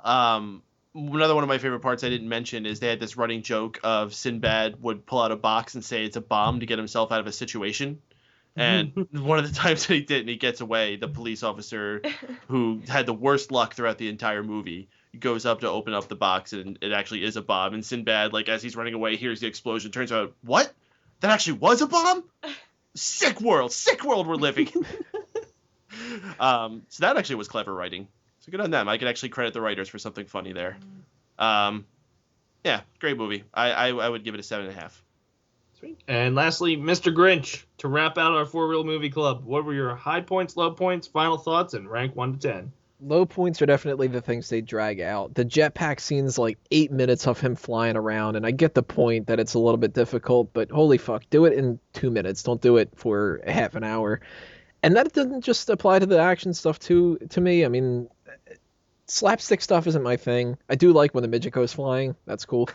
[SPEAKER 7] Another one of my favorite parts I didn't mention is they had this running joke of Sinbad would pull out a box and say it's a bomb to get himself out of a situation. And one of the times that he did and he gets away, the police officer who had the worst luck throughout the entire movie goes up to open up the box and it actually is a bomb. And Sinbad, like as he's running away, hears the explosion. Turns out, what? That actually was a bomb? Sick world we're living. So that actually was clever writing. So good on them. I could actually credit the writers for something funny there. Yeah, great movie. I would give it a 7.5.
[SPEAKER 5] Sweet. And lastly, Mr. Grinch, to wrap out our 4-Reel Movie Club, what were your high points, low points, final thoughts, and rank 1 to 10?
[SPEAKER 6] Low points are definitely the things they drag out. The jetpack scene's like 8 minutes of him flying around, and I get the point that it's a little bit difficult, but holy fuck, do it in 2 minutes. Don't do it for a half an hour. And that doesn't just apply to the action stuff to me. I mean, slapstick stuff isn't my thing. I do like when the midget goes flying. That's cool.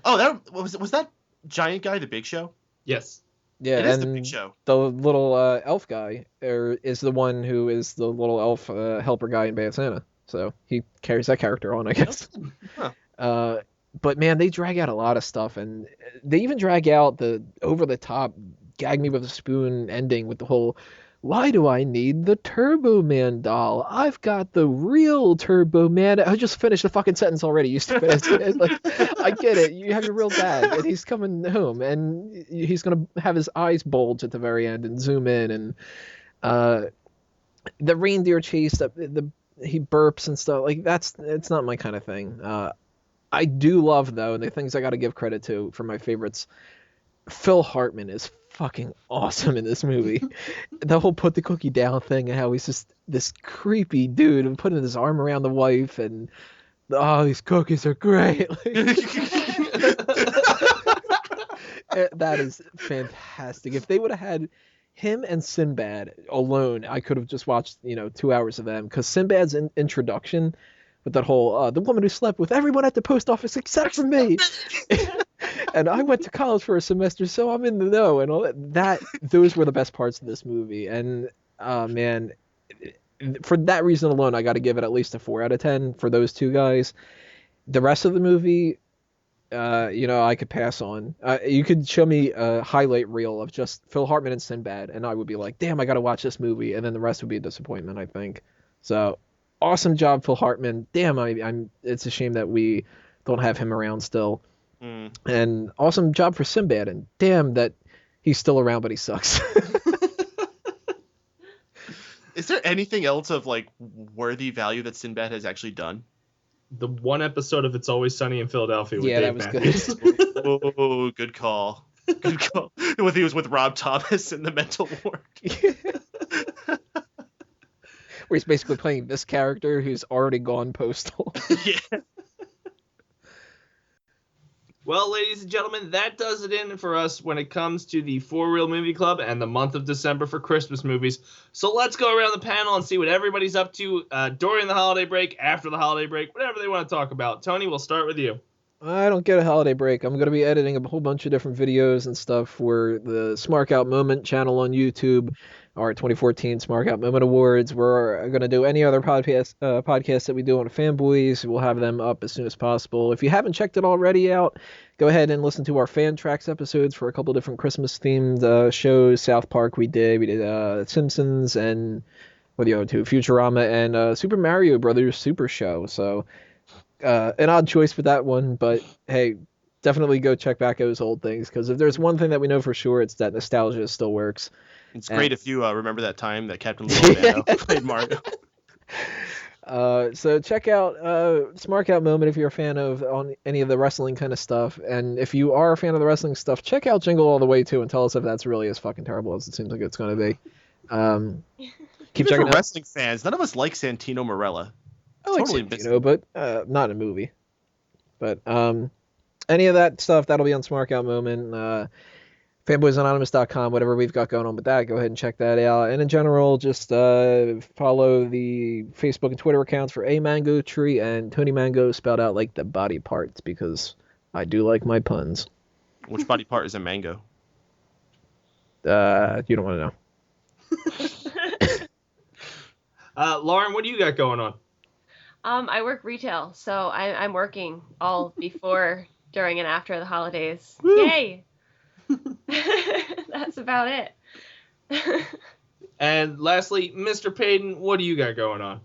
[SPEAKER 7] That was that giant guy the Big Show?
[SPEAKER 5] Yes.
[SPEAKER 6] Yeah,
[SPEAKER 7] it is
[SPEAKER 6] and
[SPEAKER 7] the Big Show.
[SPEAKER 6] The little elf guy is the one who is the little elf helper guy in Bad Santa. So he carries that character on, I guess.
[SPEAKER 7] Huh.
[SPEAKER 6] But man, they drag out a lot of stuff, and they even drag out the over-the-top gag me with a spoon ending with the whole, why do I need the Turbo Man doll? I've got the real Turbo Man. I just finished the fucking sentence already, you stupid ass kid. Like, I get it. You have your real dad, and he's coming home, and he's going to have his eyes bulge at the very end and zoom in, and the reindeer chase, he burps and stuff. Like, it's not my kind of thing. I do love, though, and the things I got to give credit to for my favorites, Phil Hartman is fucking awesome in this movie. The whole put the cookie down thing and how he's just this creepy dude and putting his arm around the wife and these cookies are great. That is fantastic. If they would have had him and Sinbad alone, I could have just watched 2 hours of them, because Sinbad's introduction with that whole the woman who slept with everyone at the post office except for me. And I went to college for a semester, so I'm in the know, and all that. Those were the best parts of this movie. And man, for that reason alone, I got to give it at least a 4 out of 10 for those two guys. The rest of the movie, I could pass on. You could show me a highlight reel of just Phil Hartman and Sinbad, and I would be like, damn, I got to watch this movie. And then the rest would be a disappointment, I think. So awesome job, Phil Hartman. Damn, it's a shame that we don't have him around still. And awesome job for Sinbad, and damn that he's still around, but he sucks.
[SPEAKER 7] Is there anything else of like worthy value that Sinbad has actually done?
[SPEAKER 5] The one episode of It's Always Sunny in Philadelphia with Dave
[SPEAKER 6] that was
[SPEAKER 5] Matthews.
[SPEAKER 6] good.
[SPEAKER 7] Oh, good call. Good call. He was with Rob Thomas in the mental ward.
[SPEAKER 6] Where he's basically playing this character who's already gone postal.
[SPEAKER 7] Yeah.
[SPEAKER 5] Well, ladies and gentlemen, that does it in for us when it comes to the 4-Reel Movie Club and the month of December for Christmas movies. So let's go around the panel and see what everybody's up to during the holiday break, after the holiday break, whatever they want to talk about. Tony, we'll start with you.
[SPEAKER 6] I don't get a holiday break. I'm going to be editing a whole bunch of different videos and stuff for the Smart Out Moment channel on YouTube, our 2014 Smart Out Moment Awards. We're going to do any other podcasts that we do on Fanboys. We'll have them up as soon as possible. If you haven't checked it already out, go ahead and listen to our Fan Tracks episodes for a couple different Christmas-themed shows. South Park we did Simpsons, and what the other two? Futurama and Super Mario Brothers Super Show. So an odd choice for that one, but hey, definitely go check back those old things, because if there's one thing that we know for sure, it's that nostalgia still works.
[SPEAKER 7] It's great if you remember that time that Captain Leo played Mario.
[SPEAKER 6] So check out Smart Out Moment if you're a fan of on any of the wrestling kind of stuff, and if you are a fan of the wrestling stuff, check out Jingle all the way too, and tell us if that's really as fucking terrible as it seems like it's going to be. Keep checking out
[SPEAKER 7] wrestling fans. None of us like Santino Marella.
[SPEAKER 6] I like Santino, but not in a movie. But any of that stuff, that'll be on Smart Out Moment. fanboysanonymous.com, whatever we've got going on with that, go ahead and check that out. And in general, just follow the Facebook and Twitter accounts for A Mango Tree and Tony Mango, spelled out like the body parts, because I do like my puns.
[SPEAKER 7] Which body part is a mango?
[SPEAKER 6] You don't want to know.
[SPEAKER 5] Lauren, what do you got going on?
[SPEAKER 9] I work retail, so I'm working all before, during, and after the holidays.
[SPEAKER 5] Woo!
[SPEAKER 9] Yay! That's about it.
[SPEAKER 5] And lastly, Mr. Payton, what do you got going on?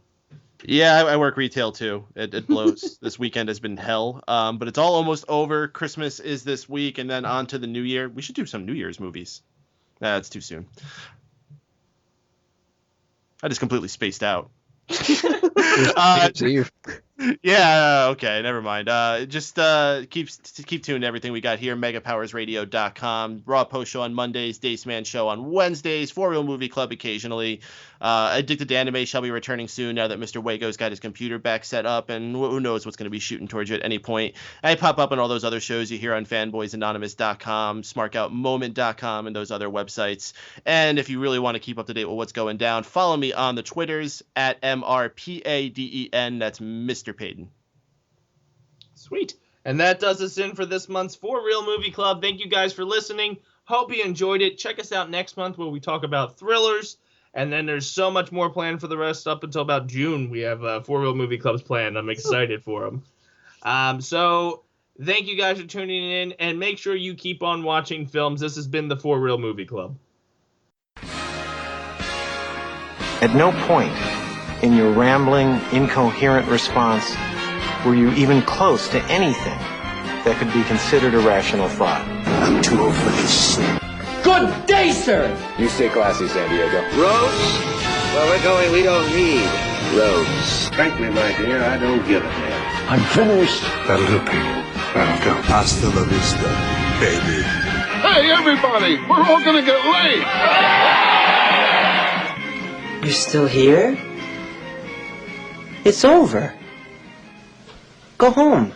[SPEAKER 7] Yeah, I work retail too. It blows. This weekend has been hell. But it's all almost over. Christmas is this week, and then on to the New Year. We should do some New Year's movies. It's too soon. I just completely spaced out. Yeah, okay, never mind. Just keep tuned to everything we got here. megapowersradio.com. Raw Post Show on Mondays, Daceman Show on Wednesdays, For Real Movie Club occasionally. Addicted to Anime shall be returning soon now that Mr. Wago's got his computer back set up, and who knows what's going to be shooting towards you at any point. I pop up on all those other shows you hear on fanboysanonymous.com, smarkoutmoment.com, and those other websites. And if you really want to keep up to date with what's going down, follow me on the Twitters at MRPADEN. That's Mr. Payton.
[SPEAKER 5] Sweet. And that does us in for this month's For Real Movie Club. Thank you guys for listening. Hope you enjoyed it. Check us out next month where we talk about thrillers. And then there's so much more planned for the rest up until about June. We have 4 Real Movie Clubs planned. I'm excited for them. So thank you guys for tuning in. And make sure you keep on watching films. This has been the 4 Real Movie Club.
[SPEAKER 10] At no point in your rambling, incoherent response were you even close to anything that could be considered a rational thought.
[SPEAKER 3] I'm too old for this shit.
[SPEAKER 4] Good day, sir!
[SPEAKER 2] You stay classy, San Diego.
[SPEAKER 3] Roads? Well, we're going, we don't need roads. Frankly, my dear, I don't give a damn.
[SPEAKER 2] I'm finished.
[SPEAKER 11] That'll do, Pete. That'll do. Hasta la vista, baby.
[SPEAKER 12] Hey, everybody! We're all gonna get late!
[SPEAKER 13] You're still here? It's over. Go home.